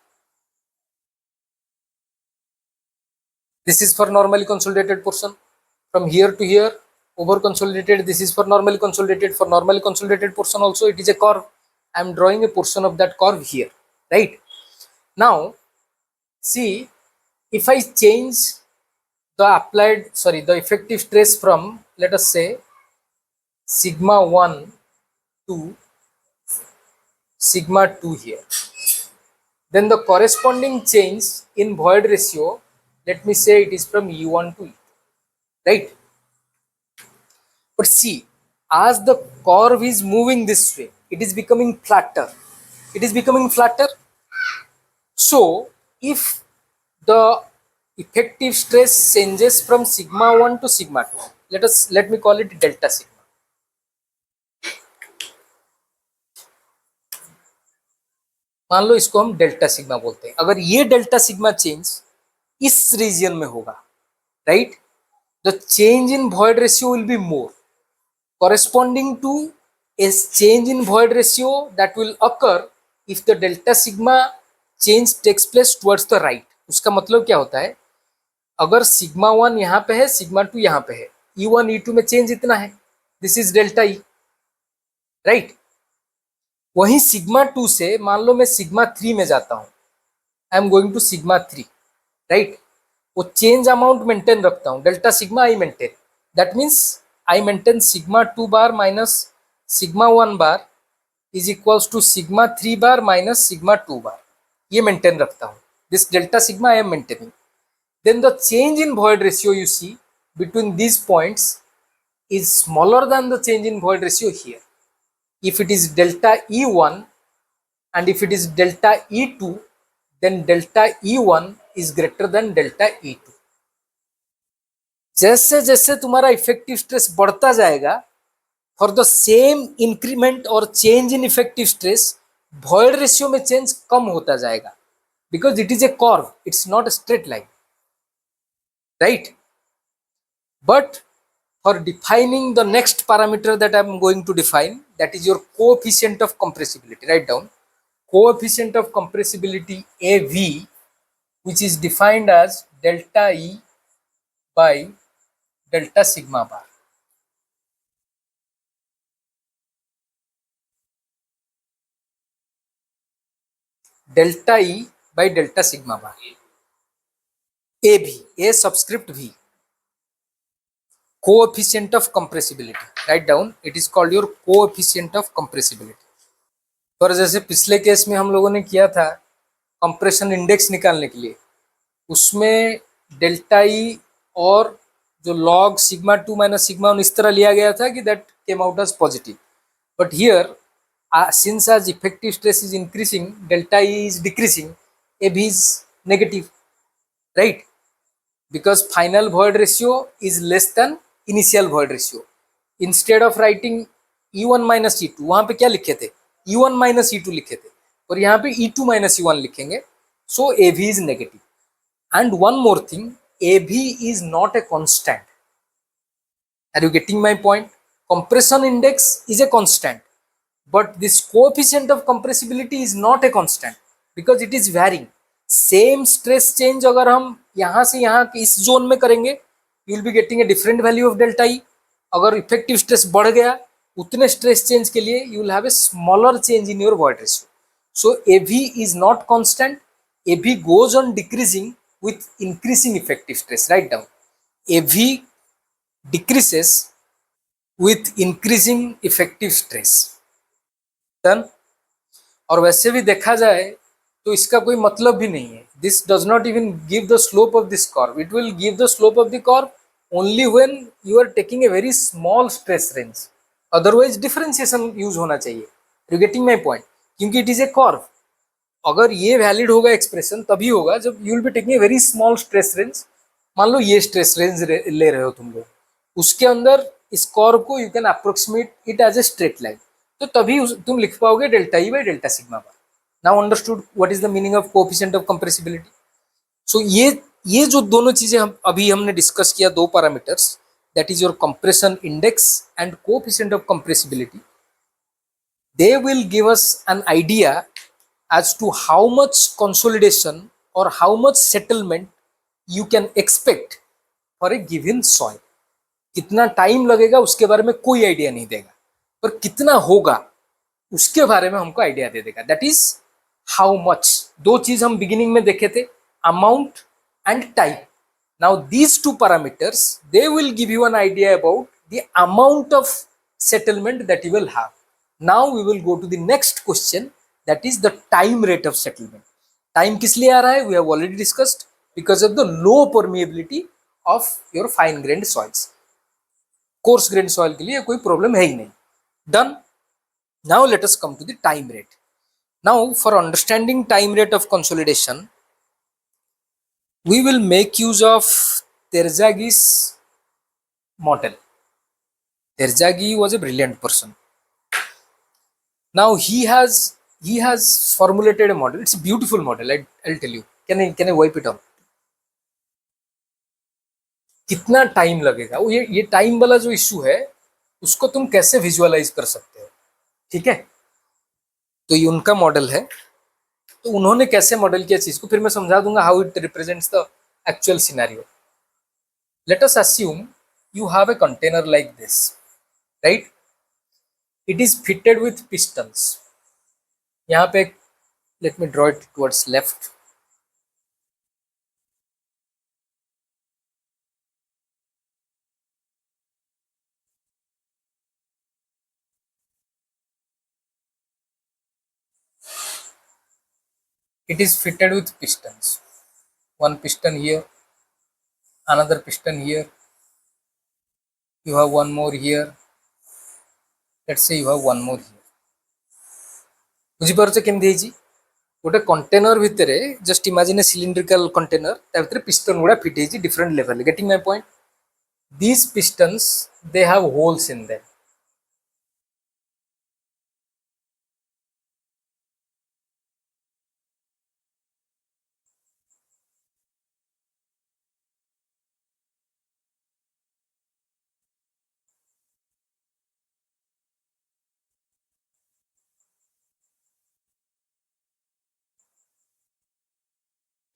A: This is for normally consolidated portion. From here to here, over consolidated. This is for normally consolidated. For normally consolidated portion also, it is a curve. I am drawing a portion of that curve here, right? Now, see, if I change the effective stress from, let us say, sigma 1 to sigma 2 here, then the corresponding change in void ratio, let me say it is from E1 to E2, right? But see, as the curve is moving this way, it is becoming flatter. It is becoming flatter. So, if the effective stress changes from sigma 1 to sigma 2, let me call it delta sigma. मान लो इसको हम delta sigma बोलते हैं। अगर ये delta sigma change इस reason में होगा, right, the change in void ratio will be more corresponding to a change in void ratio that will occur if the delta sigma change takes place towards the right. उसका मतलब क्या होता है? अगर sigma 1 यहाँ पे है, sigma 2 यहाँ पे है, E1 E2 में चेंज इतना है, this is delta E, right? वहीं sigma 2 से मान लो मैं sigma 3 में जाता हूँ, I am going to sigma 3, राइट? वो चेंज अमाउंट मेंटेन रखता हूँ, delta sigma I maintain, that means I maintain sigma 2 bar minus sigma 1 bar is equals to sigma 3 bar minus sigma 2 bar. ये maintain रखता हूँ. This delta sigma I am maintaining. Then the change in void ratio you see between these points is smaller than the change in void ratio here. If it is delta E1 and if it is delta E2, then delta E1 is greater than delta E2. जैसे जैसे तुम्हारा effective stress बढ़ता जाएगा, for the same increment और change in effective stress void ratio में change कम होता जाएगा, because it is a curve, it's not a straight line, right. But for defining the next parameter that I am going to define, that is your coefficient of compressibility. Write down coefficient of compressibility AV, which is defined as delta E by delta sigma bar. Delta E by delta sigma bar. AV, A subscript V. Coefficient of compressibility. Write down, it is called your coefficient of compressibility. और जैसे पिछले case में हम लोगों ने किया था compression index निकालने के लिए, उसमें डेल्टा ई और जो लॉग सिग्मा 2 माइनस सिग्मा 1 इस तरह लिया गया था कि that came out as positive. But here since as effective stress is increasing, delta e is decreasing, a भी is negative, right, because final void ratio is less than initial void ratio. Instead of writing E1 minus E2, वहां पे क्या लिखे थे, E1 minus E2 लिखे थे, और यहाँ पे E2 minus E1 लिखेंगे. So AV is negative. And one more thing, AV is not a constant. Are you getting my point? Compression index is a constant, but this coefficient of compressibility is not a constant because it is varying. Same stress change अगर हम यहाँ से यहाँ इस zone में करेंगे, you will be getting a different value of delta E. अगर effective stress बढ़ गया उतने स्ट्रेस चेंज के लिए you will have a smaller change in your void ratio. So a v is not constant, a v goes on decreasing with increasing effective stress. Right down, a v decreases with increasing effective stress. Done. और वैसे भी देखा जाए तो इसका कोई मतलब भी नहीं है. This does not even give the slope of this curve. It will give the slope of the curve only when you are taking a very small stress range. Otherwise differentiation use होना चाहिए. You getting my point? क्योंकि it is a curve. अगर ये valid होगा expression तभी होगा जब you will be taking a very small stress range. मान लो ये स्ट्रेस रेंज ले रहे हो तुम लोग, उसके अंदर इस कर्व को you can approximate it as a straight line, तो तभी तुम लिख पाओगे delta E by delta sigma bar. Now understood what is the meaning of coefficient of compressibility. So ये जो दोनों चीजें हम अभी हमने डिस्कस किया, दो parameters, that is your compression index and coefficient of compressibility, they will give us an idea as to how much consolidation or how much settlement you can expect for a given soil. कितना time लगेगा उसके बारे में कोई idea नहीं देगा, पर कितना होगा उसके बारे में हमको आइडिया दे देगा. That is how much. दो चीज हम बिगिनिंग में देखे थे, amount and time. Now these two parameters they will give you an idea about the amount of settlement that you will have. Now we will go to the next question, that is the time rate of settlement. Time किस लिए आ रहा है? We have already discussed, because of the low permeability of your fine grand soils. Course grand soil के लिए कोई problem है ही नहीं. Done. Now let us come to the time rate. Now for understanding time rate of consolidation, we will make use of Terzaghi's model. Terzaghi was a brilliant person. Now he has formulated a model. It's a beautiful model. I'll tell you. Can I wipe it out? कितना time लगेगा? ये time वाला जो issue है उसको तुम कैसे visualise कर सकते हो? ठीक है, तो ये उनका मॉडल है. तो उन्होंने कैसे मॉडल किया चीज को फिर मैं समझा दूंगा how it represents the actual scenario. Late us assume you have a container like this, right. It is fitted with pistons. यहाँ पे let me draw it towards left. It is fitted with pistons. One piston here, another piston here. You have one more here. Let's say you have one more here. बुझीपार केमती है गोटे container भितर just imagine ए cylindrical container ता भितर piston गुड़ा fit है different level. Getting my point. These pistons they have holes in them.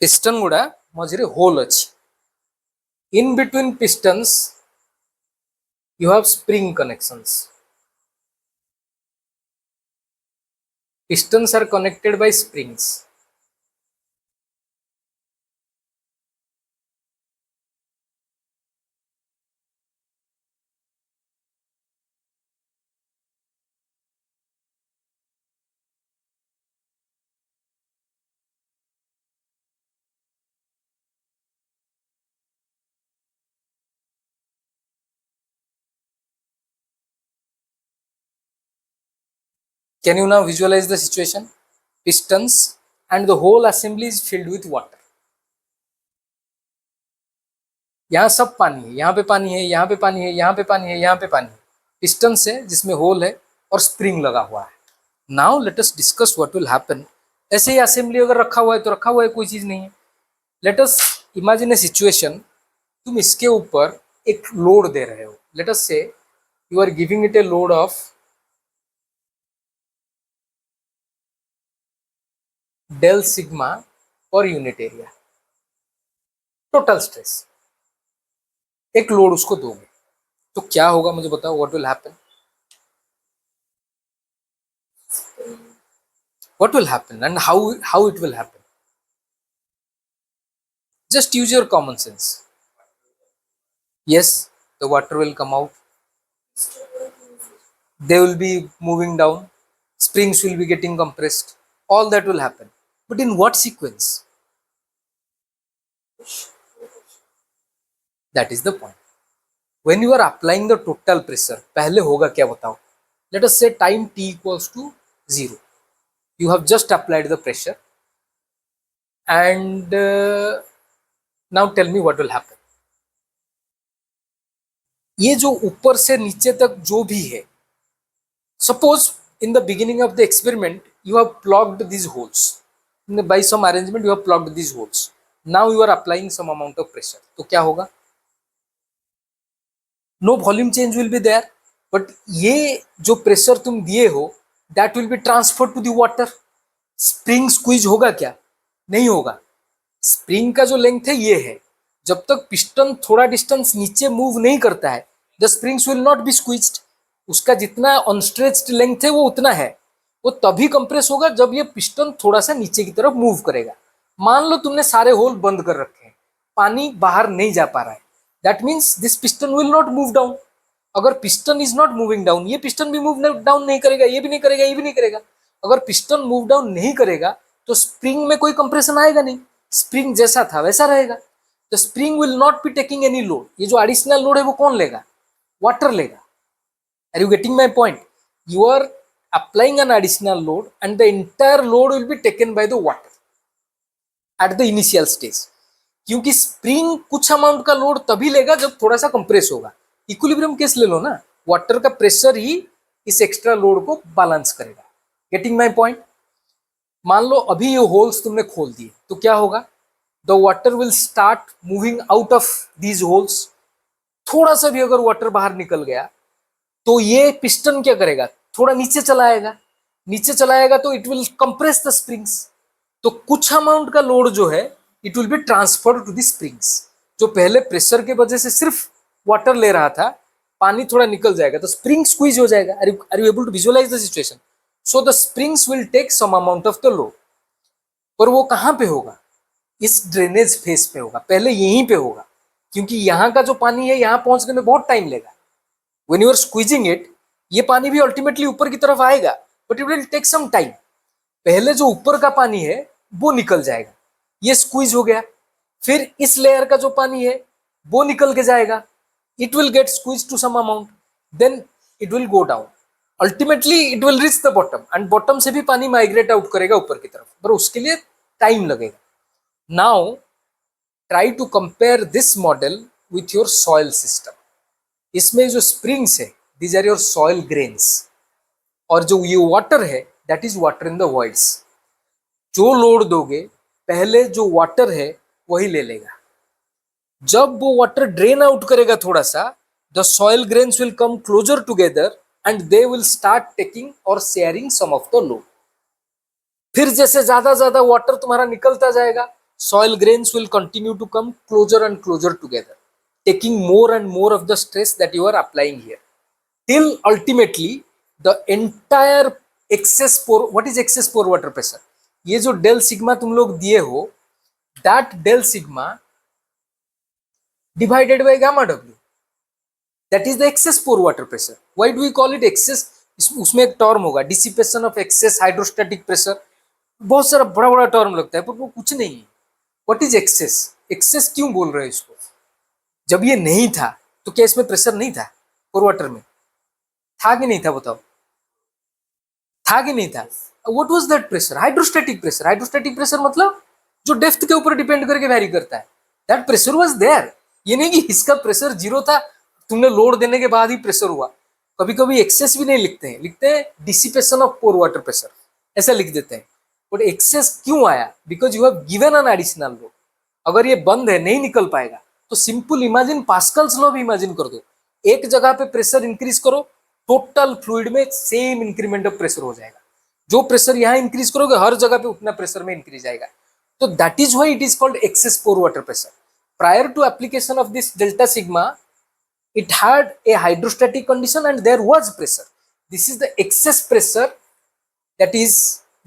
A: Piston गुड़ा मझिरे whole अच्छी. In between pistons you have spring connections. Pistons are connected by springs. Can you now visualize the situation? Pistons and the whole assembly is filled with water. यहाँ सब पानी है, यहाँ पे पानी है, यहाँ पे पानी है, यहाँ पे पानी है, यहाँ पे पानी है. पिस्टन से जिसमें होल है और स्प्रिंग लगा हुआ है. Now let us discuss what will happen. ऐसे ही असेंबली अगर रखा हुआ है तो रखा हुआ है, कोई चीज नहीं है. लेट अस इमेजिन ए सिचुएशन. तुम इसके ऊपर एक लोड दे रहे हो. Let us say you are giving it a load of del sigma per unit area. Total stress एक लोड उसको दोगे तो क्या होगा मुझे बताओ. What will happen? What will happen and how it will happen? Just use your common sense. Yes, the water will come out. They will be moving down. Springs will be getting compressed. All that will happen. But in what sequence? That is the point. When you are applying the total pressure, पहले होगा क्या बताओ. Let us say time t equals to 0. You have just applied the pressure and now tell me what will happen. ये जो ऊपर से नीचे तक जो भी है, suppose in the beginning of the experiment you have plugged these holes. By some arrangement you have plugged these holes. Now you are applying some amount of pressure. तो क्या होगा? No volume change will be there, but ये जो pressure तुम दिए हो that will be transferred to the water. Spring squeeze होगा क्या? नहीं होगा. स्प्रिंग का जो लेंथ है ये है. जब तक पिस्टन थोड़ा डिस्टेंस नीचे मूव नहीं करता है the springs will not be squeezed. उसका जितना अनस्ट्रेच्ड लेंथ है वो उतना है. वो तभी कंप्रेस होगा जब ये पिस्टन थोड़ा सा नीचे की तरफ मूव करेगा. मान लो तुमने सारे होल बंद कर रखे हैं, पानी बाहर नहीं जा पा रहा है. That means this piston will not move down. अगर piston is not moving down, ये पिस्टन भी मूव डाउन नहीं करेगा, ये भी नहीं करेगा, ये भी नहीं करेगा. अगर पिस्टन मूव डाउन नहीं करेगा तो स्प्रिंग में कोई कंप्रेशन आएगा नहीं. स्प्रिंग जैसा था वैसा रहेगा. तो spring will not be taking any load. ये जो एडिशनल लोड है वो कौन लेगा? वाटर लेगा. Are you getting my point? You are applying an additional load and the entire load will be taken by the water at the initial stage. क्योंकि spring कुछ amount का लोड तभी लेगा जब थोड़ा सा कंप्रेस होगा. इक्विलिब्रियम केस ले लो ना, वाटर का प्रेशर ही इस एक्स्ट्रा लोड को बैलेंस करेगा. Getting my point? मान लो अभी ये होल्स तुमने खोल दिए तो क्या होगा? The water will start moving out of these holes. थोड़ा सा भी अगर वाटर बाहर निकल गया तो ये पिस्टन क्या करेगा? थोड़ा नीचे चला आएगा. नीचे चला आएगा तो it will compress the springs. तो कुछ अमाउंट का लोड जो है it will be transferred to the springs. जो पहले प्रेशर के वजह से सिर्फ वाटर ले रहा था, पानी थोड़ा निकल जाएगा तो स्प्रिंग स्क्वीज हो जाएगा. Are you able to visualize the situation? So the springs will take some amount of the load. पर वो कहाँ पे होगा? इस ड्रेनेज फेस पे होगा. पहले यहीं पे होगा क्योंकि यहाँ का जो पानी है यहाँ पहुंचने में बहुत टाइम लेगा. When you are squeezing it, ये पानी भी अल्टीमेटली ऊपर की तरफ आएगा but it will take some time. पहले जो ऊपर का पानी है वो निकल जाएगा, ये स्क्वीज हो गया। फिर इस लेयर का जो पानी है वो निकल के जाएगा, it will get squeeze to some amount, then it will go down, ultimately it will reach the bottom, and bottom से भी पानी माइग्रेट आउट करेगा ऊपर की तरफ, पर उसके लिए टाइम लगेगा। Now try to compare this model with your soil system. इसमें जो स्प्रिंग्स है these are your soil grains, और जो ये वाटर है that is water in the voids. जो लोड दोगे पहले जो वाटर है वही ले लेगा, जब वो वाटर ड्रेन आउट करेगा थोड़ा सा, the soil grains will come closer together and they will start taking और sharing some of the load. फिर जैसे ज्यादा वाटर तुम्हारा निकलता जाएगा, soil grains will continue to come closer and closer together, taking more and more of the stress that you are applying here, till ultimately the entire excess pore, what is excess pore water pressure, ये जो del sigma तुम लोग दिए हो, that del sigma divided by gamma w, that is the excess pore water pressure. Why do we call it excess? उसमें एक term होगा dissipation of excess hydrostatic pressure, बहुत सारा बड़ा बड़ा टर्म लगता है पर वो कुछ नहीं है। What is access? एक्सेस क्यों बोल रहे हैं इसको? जब ये नहीं था तो क्या इसमें प्रेशर नहीं था? पोर वाटर में था कि नहीं था? बताओ, था कि नहीं था? What was that pressure? Hydrostatic pressure. Hydrostatic pressure मतलब जो डेप्थ के ऊपर डिपेंड करके वैरी करता है, दैट प्रेशर वाज देयर। ये नहीं कि इसका प्रेशर जीरो था, तुमने लोड देने के बाद ही प्रेशर हुआ। कभी कभी एक्सेस भी नहीं लिखते हैं, लिखते हैं dissipation of pore water pressure, ऐसा लिख देते हैं। बट एक्सेस क्यों आया? Because you have given an additional load. अगर ये बंद है, नहीं निकल पाएगा, तो सिंपल इमेजिन पास्कल्स लॉ भी इमेजिन कर दो। एक जगह पे प्रेशर इंक्रीज करो, टोटल फ्लूइड में सेम इंक्रीमेंट ऑफ प्रेशर हो जाएगा। जो प्रेशर यहाँ इंक्रीज करोगे हर जगह पे उतना प्रेशर में इंक्रीज आएगा। तो that is why it is called excess pore water pressure. Prior to application of this delta sigma, it had a hydrostatic condition and there was pressure. This is the excess pressure that is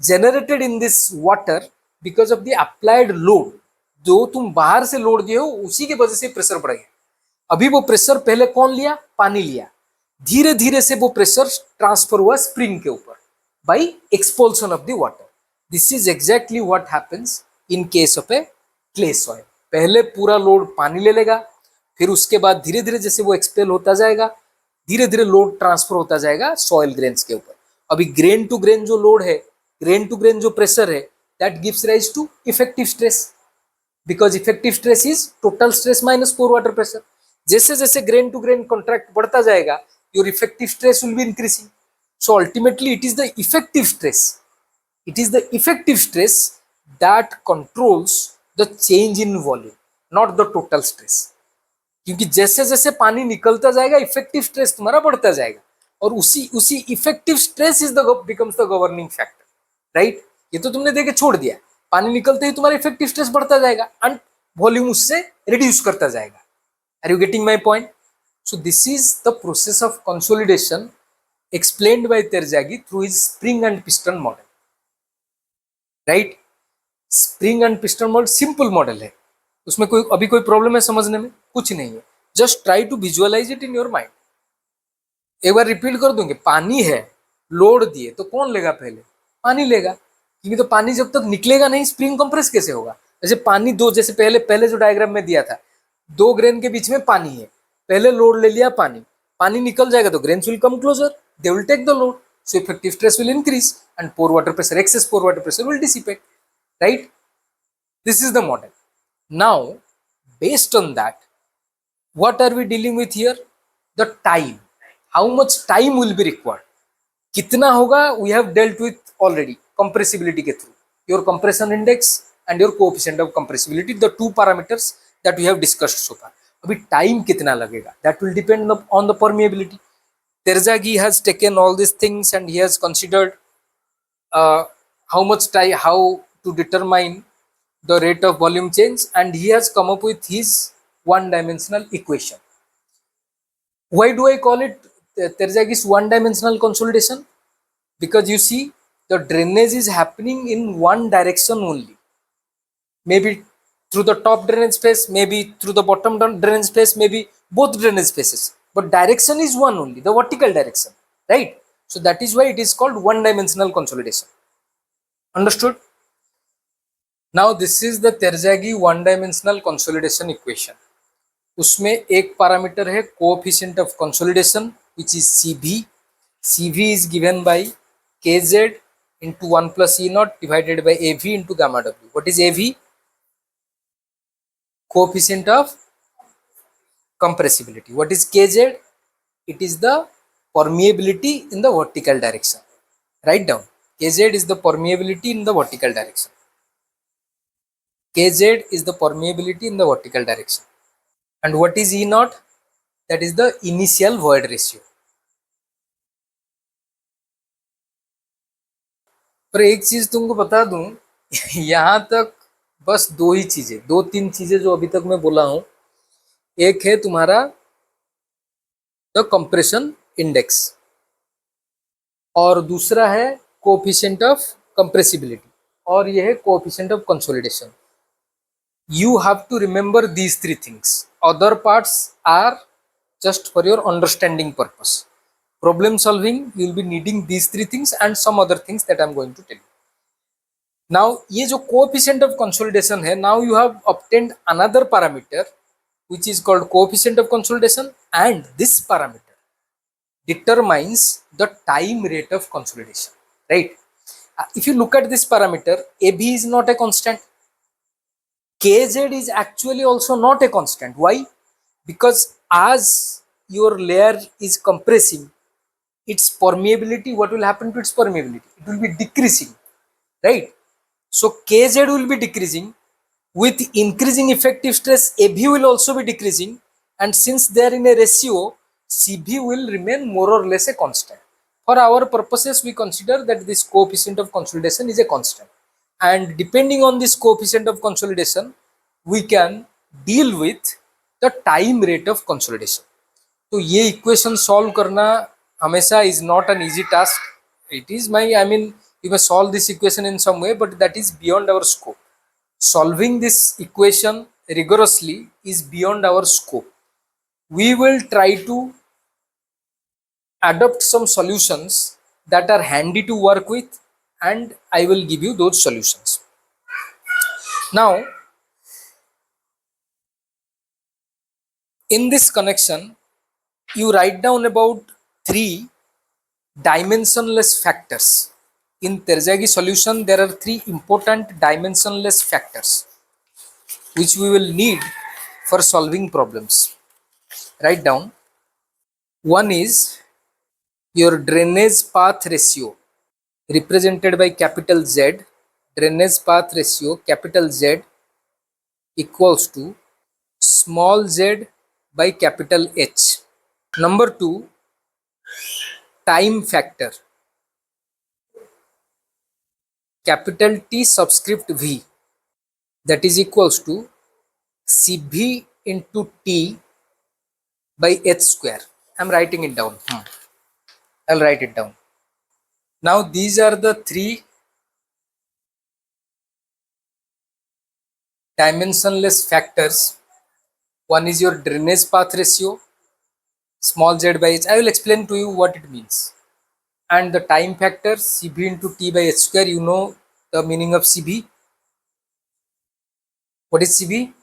A: generated in this water because of the applied load. जो तुम बाहर से load दिए हो उसी के वजह से प्रेशर बढ़ गया। अभी वो प्रेशर पहले कौन लिया? पानी लिया। धीरे धीरे से वो प्रेशर ट्रांसफर हुआ स्प्रिंग के ऊपर by expulsion of the water. This is exactly what happens in case of a clay soil. पहले पूरा लोड पानी ले लेगा, फिर उसके बाद धीरे धीरे जैसे वो एक्सपेल होता जाएगा, धीरे धीरे लोड ट्रांसफर होता जाएगा सॉइल ग्रेन्स के ऊपर। अभी ग्रेन टू ग्रेन जो लोड है, ग्रेन टू ग्रेन जो प्रेशर है, that gives rise to effective stress, because effective stress is total stress minus pore water pressure. जैसे जैसे ग्रेन टू ग्रेन कॉन्ट्रैक्ट बढ़ता जाएगा, your effective stress will be increasing. So ultimately it is the effective stress, it is the effective stress that controls the change in volume, not the total stress. क्योंकि जैसे जैसे पानी निकलता जाएगा effective stress तुम्हारा बढ़ता जाएगा, और उसी effective stress is the becomes the governing factor, right? ये तो तुमने देके छोड़ दिया, पानी निकलते ही तुम्हारा इफेक्टिव स्ट्रेस बढ़ता जाएगा एंड वॉल्यूम उससे रिड्यूस करता जाएगा। Are you getting my point? So this is the process of consolidation explained by Terzaghi through his spring and piston model, right? Spring and piston model simple model है, उसमें कोई अभी कोई problem है समझने में? कुछ नहीं है। Just try to visualize it in your mind. एक बार रिपीट कर दूंगे, पानी है, लोड दिए तो कौन लेगा? पहले पानी लेगा, क्योंकि तो पानी जब तक निकलेगा नहीं स्प्रिंग कंप्रेस कैसे होगा? जैसे पानी दो, जैसे पहले जो डायग्राम में दिया था, दो ग्रेन के बीच में पानी है, पहले लोड ले लिया, पानी निकल जाएगा तो grains will come closer, they will take the load, so effective stress will increase and pore water pressure, excess pore water pressure will dissipate, right? This is the model. Now based on that, what are we dealing with here? The time. How much time will be required, kitna hoga, we have dealt with already compressibility ke through, your compression index and your coefficient of compressibility, the two parameters that we have discussed so far. Abhi time kitna lagega, that will depend on the permeability. Terzaghi has taken all these things and he has considered how much time, how to determine the rate of volume change, and he has come up with his one-dimensional equation. Why do I call it Terzaghi's one-dimensional consolidation? Because you see, the drainage is happening in one direction only. Maybe through the top drainage space, maybe through the bottom drainage space, maybe both drainage spaces. But direction is one only, the vertical direction, right? So that is why it is called one-dimensional consolidation. Understood? Now this is the Terzaghi one dimensional consolidation equation. उसमें एक parameter है coefficient of consolidation which is CV. CV is given by Kz into 1 plus E naught divided by AV into gamma W. What is AV? Coefficient of compressibility. What is Kz? It is the permeability in the vertical direction. Write down. Kz is the permeability in the vertical direction. Kz is the permeability in the vertical direction. And what is E naught? That is the initial void ratio. पर एक चीज तुमको बता दूं, यहाँ तक बस दो ही चीजें, दो तीन चीजें जो अभी तक मैं बोला हूं. एक है तुम्हारा द कंप्रेशन इंडेक्स और दूसरा है कोएफिशिएंट ऑफ कंप्रेसिबिलिटी और ये है coefficient of consolidation. You have to remember these three things. Other parts are just for your understanding purpose. Problem solving, you will be needing these three things and some other things that I am going to tell you. Now, ये जो coefficient of consolidation है, now you have obtained another parameter which is called coefficient of consolidation, and this parameter determines the time rate of consolidation, right? If you look at this parameter, AB is not a constant. Kz is actually also not a constant. Why? Because as your layer is compressing, its permeability, what will happen to its permeability? It will be decreasing, right? So Kz will be decreasing. With increasing effective stress, AB will also be decreasing, and since they are in a ratio, CB will remain more or less a constant. For our purposes, we consider that this coefficient of consolidation is a constant, and depending on this coefficient of consolidation, we can deal with the time rate of consolidation. तो ये equation solve करना हमेशा is not an easy task. It is I mean, you may solve this equation in some way, but that is beyond our scope. Solving this equation rigorously is beyond our scope. We will try to adopt some solutions that are handy to work with, and I will give you those solutions. Now, in this connection, you write down about 3 dimensionless factors. In Terzaghi solution, there are 3 important dimensionless factors which we will need for solving problems. Write down. One is your drainage path ratio, represented by capital Z. Drainage path ratio, capital Z, equals to small z by capital H. Number 2, time factor, capital T subscript V, that is equals to CV into T by H square. I am writing it down. I'll write it down. Now these are the 3 dimensionless factors. One is your drainage path ratio, small z by H. I will explain to you what it means. And the time factor, CV into T by H square. You know the meaning of CV. What is CV?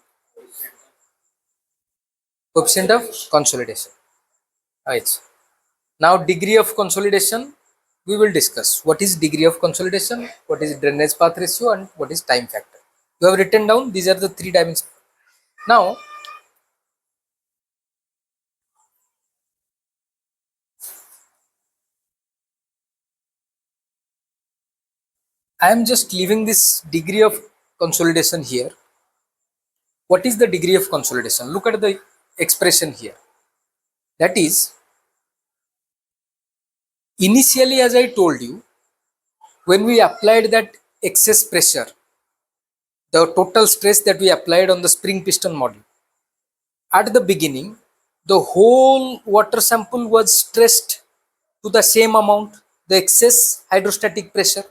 A: Coefficient of consolidation. Right. Now degree of consolidation, we will discuss. What is degree of consolidation, what is drainage path ratio, and what is time factor. You have written down, these are the 3 dimensions. Now, I am just leaving this degree of consolidation here. What is the degree of consolidation? Look at the expression here. That is, initially, as I told you, when we applied that excess pressure, the total stress that we applied on the spring piston model, at the beginning, the whole water sample was stressed to the same amount, the excess hydrostatic pressure.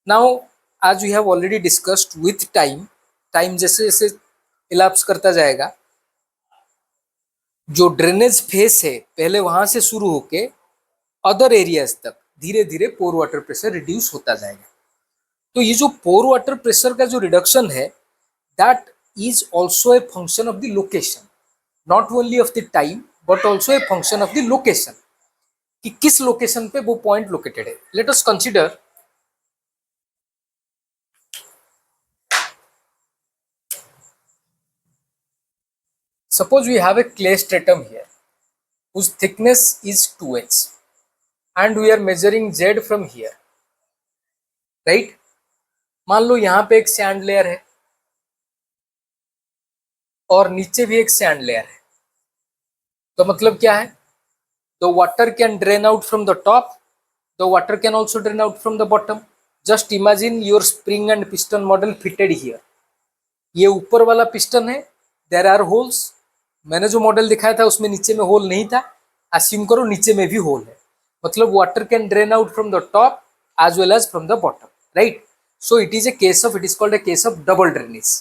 A: Now, as we have already discussed, with time जैसे जैसे elapse करता जाएगा, जो drainage face है पहले वहां से शुरू होके अदर एरियाज तक धीरे धीरे पोर वाटर प्रेशर रिड्यूस होता जाएगा. तो ये जो पोर वाटर प्रेशर का जो रिडक्शन है, that is also a function of the location, not only of the time but also a function of the location, कि किस लोकेशन पे वो पॉइंट लोकेटेड है. Let us consider suppose we have a clay stratum here whose thickness is 2h and we are measuring z from here, right? मान लो यहाँ पे एक sand layer है और नीचे भी एक सैंड लेयर है, तो मतलब क्या है, the water can drain out from the top, the water can also drain out from the bottom. Just imagine your spring and piston model fitted here. ये ऊपर वाला पिस्टन है, देयर आर होल्स. मैंने जो मॉडल दिखाया था उसमें नीचे में होल नहीं था, अस्यूम करो नीचे में भी होल है, मतलब water can drain out from the top as well as from the bottom, right? So it is a case of, it is called a case of double drainage.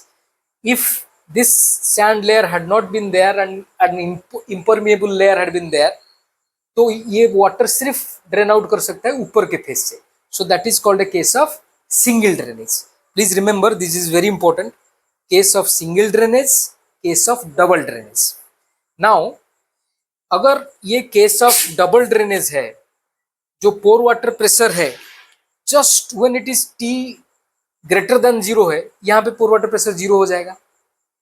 A: If this sand layer had not been there and an impermeable layer had been there, तो ये water सिर्फ drain out कर सकता है ऊपर के face से. So that is called a case of single drainage. Please remember, this is very important. Case of single drainage, case of double drainage. Now अगर ये केस ऑफ डबल ड्रेनेज है, जो पोर वाटर प्रेशर है just when it is T greater than zero है, यहाँ पे पोर water pressure zero हो जाएगा,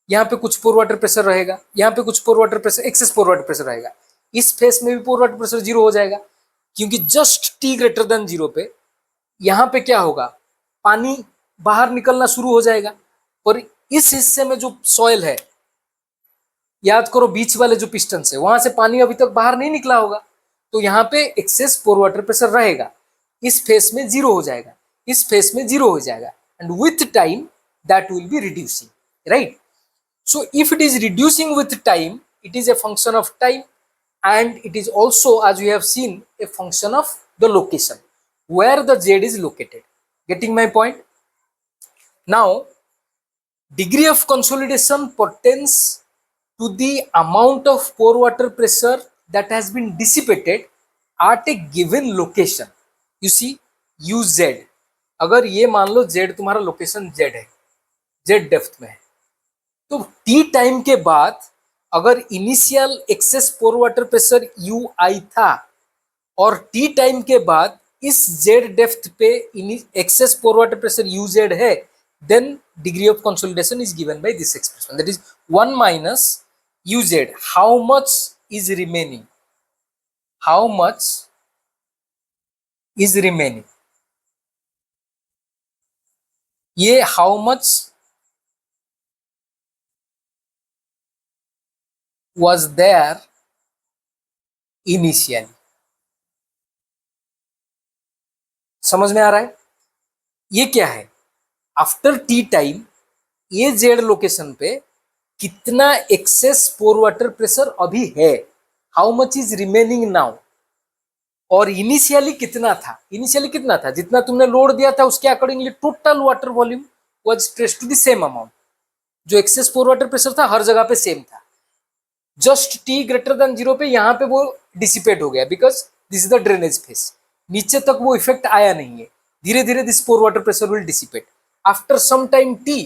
A: यहाँ पे कुछ पोर वाटर प्रेशर रहेगा, यहाँ पे कुछ pore water pressure, excess pore water pressure रहेगा, इस फेस में भी पोर वाटर प्रेशर जीरो हो जाएगा, क्योंकि just t greater than zero पे यहाँ पे क्या होगा, पानी बाहर निकलना शुरू हो जाएगा. और इस हिस्से में जो सॉइल है, याद करो बीच वाले जो पिस्टन है वहां से पानी अभी तक बाहर नहीं निकला होगा, तो यहाँ पे एक्सेस पोर वाटर प्रेशर रहेगा. इस फेस में जीरो हो जाएगा, इस फेस में जीरो हो जाएगा, and with time that will be reducing, right? So if it is reducing with time, it is a function of time, and it is also, as we have seen, a function of the location where the z is located. Getting my point? Now, degree of consolidation pertains to the amount of pore water pressure that has been dissipated at a given location. You see, uz. अगर ये मान लो z तुम्हारा location z है, z depth में है, तो t time के बाद अगर initial excess pore water pressure u i था और टी टाइम के बाद इस जेड डेप्थ पे excess pore water pressure u z है, then degree of consolidation is given by this expression, that is 1 minus u z. How much is remaining, how much is remaining, ये how much was there initially. समझ में आ रहा है? ये क्या है, आफ्टर टी टाइम ये जेड लोकेशन पे कितना एक्सेस पोर वाटर प्रेशर अभी है, how much is remaining now, और इनिशियली कितना था, इनिशियली कितना था, जितना तुमने लोड दिया था उसके accordingly total water volume was traced to the same amount. जो एक्सेस पोर वाटर प्रेशर था हर जगह पे सेम था, just t greater than zero पे यहाँ पे वो डिसिपेट हो गया, because this is the drainage face. नीचे तक वो इफेक्ट आया नहीं है, धीरे धीरे this pore water pressure will dissipate. After some time t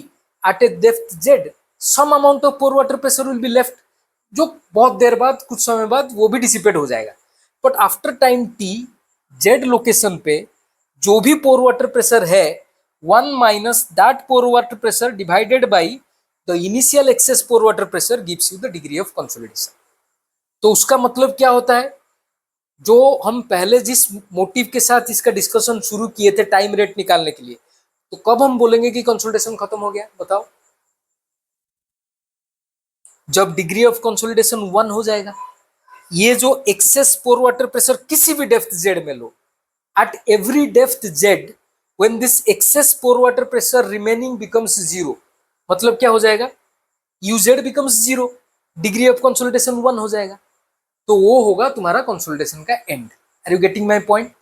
A: at a depth z, some amount of pore water pressure will be left, जो बहुत देर बाद, कुछ समय बाद वो भी डिसिपेट हो जाएगा. But after time t z location पे जो भी पोर वाटर प्रेशर है, 1 minus that pore water pressure divided by the initial excess pore water pressure gives you the degree of consolidation. तो उसका मतलब क्या होता है, जो हम पहले जिस मोटिव के साथ इसका डिस्कशन शुरू किए थे टाइम रेट निकालने के लिए, तो कब हम बोलेंगे कि कंसोलिडेशन खत्म हो गया, बताओ? जब डिग्री ऑफ कंसोलिडेशन 1 हो जाएगा. ये जो एक्सेस पोर वाटर प्रेशर किसी भी डेप्थ जेड में लो, at every depth z when this excess pore water pressure remaining becomes 0, मतलब क्या हो जाएगा, uz becomes 0, degree of consolidation 1 हो जाएगा, तो वो होगा तुम्हारा कंसोलिडेशन का end. Are you getting my point?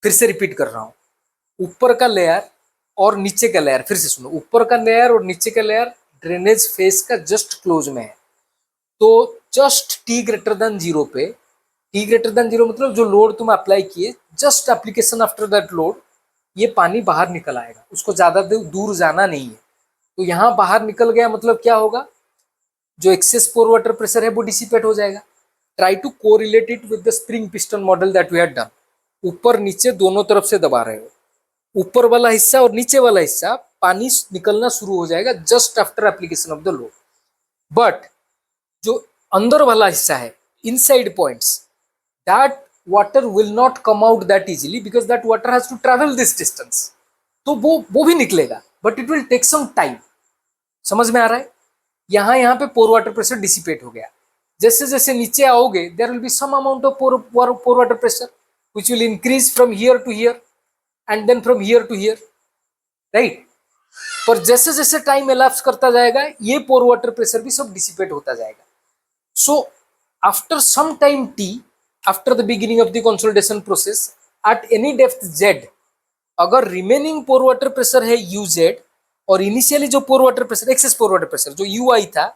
A: फिर से रिपीट कर रहा हूं, ऊपर का लेयर और नीचे का लेयर, फिर से सुनो, ऊपर का लेयर और नीचे का लेयर ड्रेनेज फेस का जस्ट क्लोज में है, तो just t greater than zero पे, टी ग्रेटर देन जीरो मतलब जो लोड तुम अप्लाई किए, just application after that load, ये पानी बाहर निकल आएगा, उसको ज्यादा दूर जाना नहीं है। तो यहाँ बाहर निकल गया मतलब क्या होगा, जो एक्सेस पोर वाटर प्रेशर है वो डिसिपेट हो जाएगा। Try to correlate it with the spring piston model that we had done. ऊपर नीचे दोनों तरफ से दबा रहे हो, ऊपर वाला हिस्सा और नीचे वाला हिस्सा पानी निकलना शुरू हो जाएगा just after application of the load. बट जो अंदर वाला हिस्सा है, inside points, that water will not come out that easily because that water has to travel this distance. तो वो भी निकलेगा but it will take some time. समझ में आ रहा है? यहाँ पे पोर वाटर प्रेशर डिसिपेट हो गया। जैसे जैसे नीचे आओगे there will be some amount of pore water pressure which will increase from here to here and then from here to here, right. पर जैसे जैसे टाइम एलाप्स करता जाएगा ये पोर वाटर प्रेशर भी सब डिसिपेट होता जाएगा। So after some time t, after the beginning of the consolidation process at any depth z, अगर रिमेनिंग पोर वाटर प्रेशर है uz और इनिशियली जो pore water pressure, excess pore water pressure जो ui था,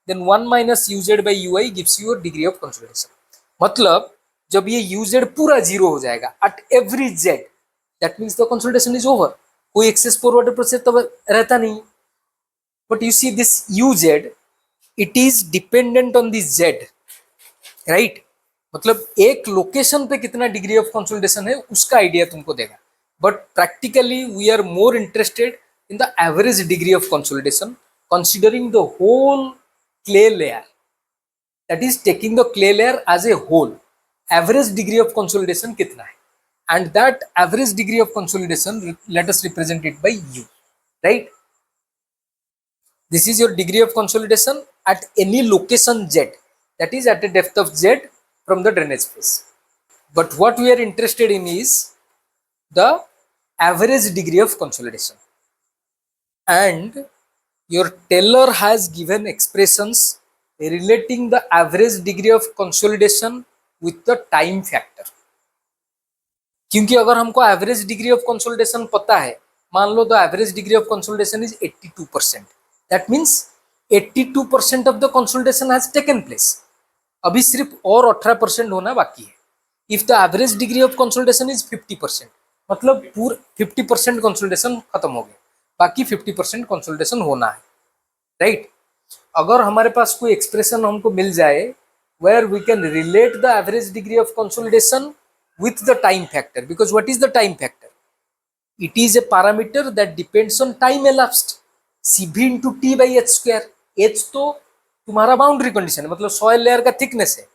A: then 1 minus uz by ui gives you degree of consolidation. मतलब जब ये uz पूरा जीरो हो जाएगा at every z, that means the consolidation is over. कोई एक्सेस पोर वाटर प्रेशर तो रहता नहीं। But you see this uz, it is dependent on this z, right. मतलब एक लोकेशन पे कितना डिग्री ऑफ कंसोलिडेशन है उसका आइडिया तुमको देगा। But practically we are more interested in the average degree of consolidation considering the whole clay layer, that is taking the clay layer as a whole, average degree of consolidation kitna hai, and that average degree of consolidation let us represent it by u, right. This is your degree of consolidation at any location z, that is at a depth of z from the drainage phase. But what we are interested in is the average degree of consolidation, and your Taylor has given expressions relating the average degree of consolidation with the time factor. क्योंकि अगर हमको average degree of consolidation पता है, मान लो the average degree of consolidation is 82%, that means 82% of the consolidation has taken place. अभी सिर्फ और 18% होना बाकी है। If the average degree of consolidation is 50%, मतलब पूरा 50% कंसोलिडेशन खत्म हो गया, बाकी 50% कंसोलिडेशन होना है, राइट। अगर हमारे पास कोई एक्सप्रेशन हमको मिल जाए where we can relate the average degree of consolidation with the time factor, because what is the time factor? It is a parameter that depends on time elapsed, cv into t by h square। h तो तुम्हारा boundary condition है, मतलब soil layer का thickness है,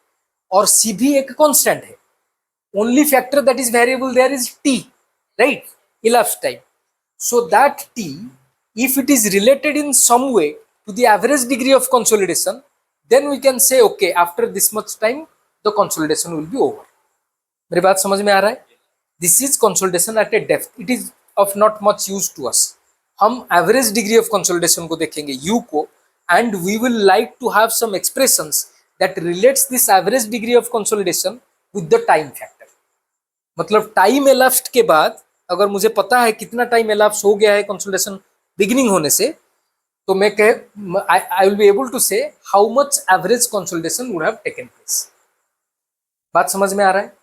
A: और cv एक constant है। Only factor that is variable there is t, right, elapsed time। So that t, if it is related in some way to the average degree of consolidation, then we can say okay, after this much time the consolidation will be over। मेरी बात समझ में आ रहा है? This is consolidation at a depth, it is of not much use to us. हम average degree of consolidation को देखेंगे u को, and we will like to have some expressions that relates this average degree of consolidation with the time factor. मतलब time elapsed के बाद अगर मुझे पता है कितना टाइम एलाप्स हो गया है कंसोलिडेशन बिगिनिंग होने से, तो मैं I will be able to say how much average consolidation would have taken place. बात समझ में आ रहा है?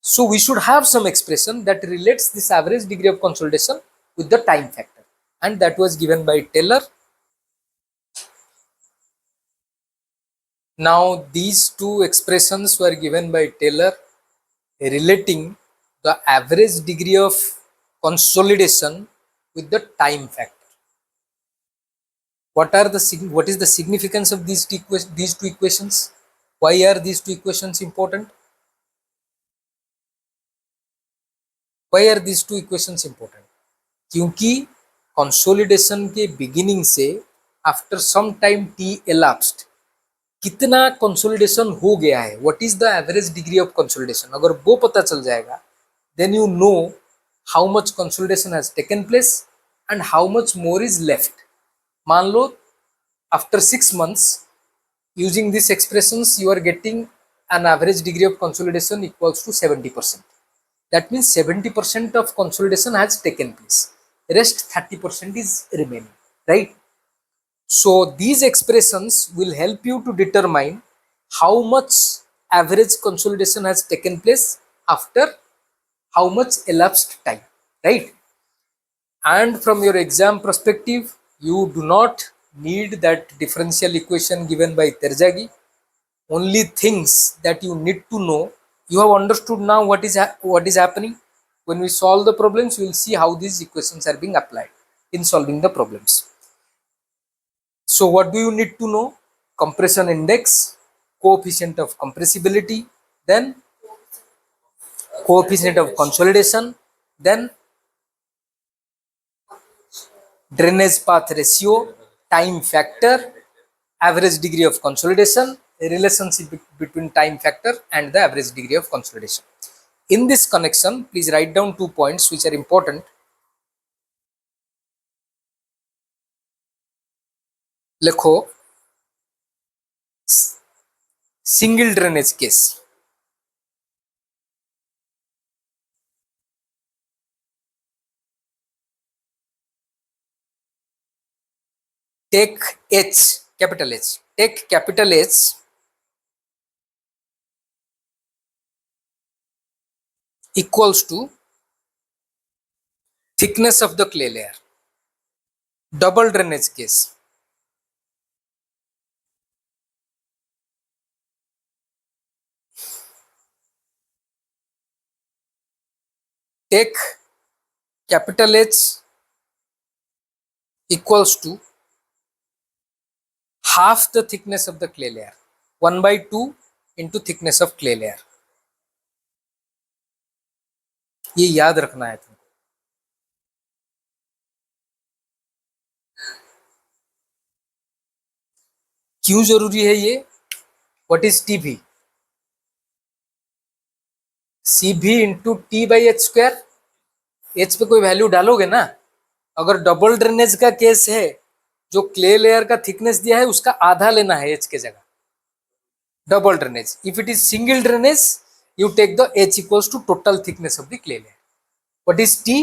A: So we should have some expression that relates this average degree of consolidation with the time factor, and that was given by Taylor. Now these two expressions were given by Taylor relating the average degree of consolidation with the time factor. What is the significance of these two equations? Why are these two equations important? Why are these two equations important? क्योंकि consolidation के beginning से after some time t elapsed कितना consolidation हो गया है, what is the average degree of consolidation, अगर वो पता चल जाएगा then you know how much consolidation has taken place and how much more is left. मान लो after 6 months using this expressions you are getting an average degree of consolidation equals to 70%। That means 70% of consolidation has taken place. Rest 30% is remaining, right? So these expressions will help you to determine how much average consolidation has taken place after how much elapsed time. right? And from your exam perspective, you do not need that differential equation given by Terzaghi. Only things that you need to know, you have understood now what is happening. When we solve the problems, you will see how these equations are being applied in solving the problems. So what do you need to know? Compression index, coefficient of compressibility, then coefficient of consolidation, then drainage path ratio, time factor, average degree of consolidation, a relationship between time factor and the average degree of consolidation. In this connection, please write down 2 points which are important. लिखो single drainage case. Take H, capital H. Take capital H equals to thickness of the clay layer. Double drainage case. Take capital H equals to half the thickness of the clay layer, 1/2 into thickness of clay layer. ये याद रखना है तुमको. क्यों जरूरी है ये? What is TV? CV into t by h square. H पे कोई वैल्यू डालोगे ना. अगर डबल ड्रेनेज का केस है, जो क्ले लेयर का थिकनेस दिया है उसका आधा लेना है एच के जगह. Double drainage. If it is single drainage, you take the H equals to total thickness of the clay layer. What is T?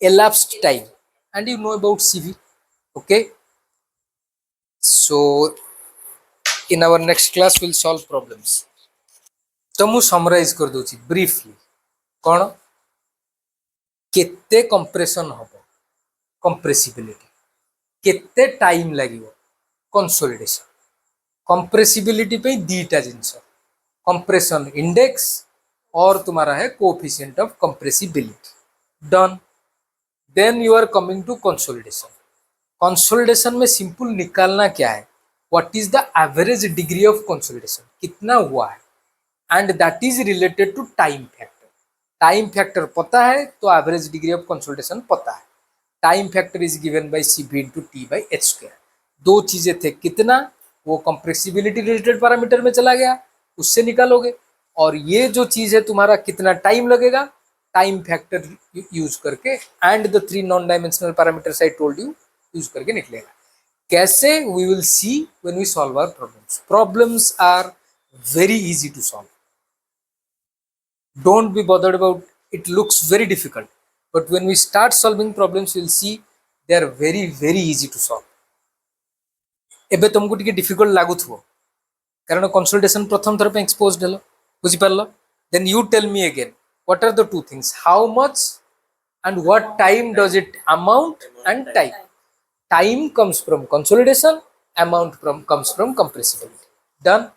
A: Elapsed time. And you know about CV. Okay. So in our next class we'll solve problems. तो मु summarise कर दूची briefly. कौन? केते compression हबो, compressibility, केते time लागिवो, consolidation. Compressibility पे दीटा जिंस, compression index और तुम्हारा है coefficient of compressibility. Done. Then you are coming to consolidation. Consolidation में सिंपल निकालना क्या है? What is the average degree of consolidation, कितना हुआ है, and that is related to time factor. Time factor पता है तो एवरेज डिग्री ऑफ कंसोलिडेशन पता है. Time factor is given by CV into t by h square. दो चीजें थे, कितना, वो कंप्रेसिबिलिटी रिलेटेड पैरामीटर में चला गया, उससे निकालोगे. और ये जो चीज है तुम्हारा, कितना टाइम लगेगा, टाइम फैक्टर यूज करके and the 3 non dimensional parameters I told you use करके निकलेगा. कैसे? We will see when we solve our problems. Problems are very easy to solve. Don't be bothered about it. Looks very difficult, but when we start solving problems, you'll see they are very easy to solve. एबे तुमको टिके difficult लागुथो कारण consultation प्रथम थर पे exposed hello, बुझि परलो. Then you tell me again, what are the two things, how much and what time does it amount, and time. Time comes from consolidation, amount comes from compressibility. Done.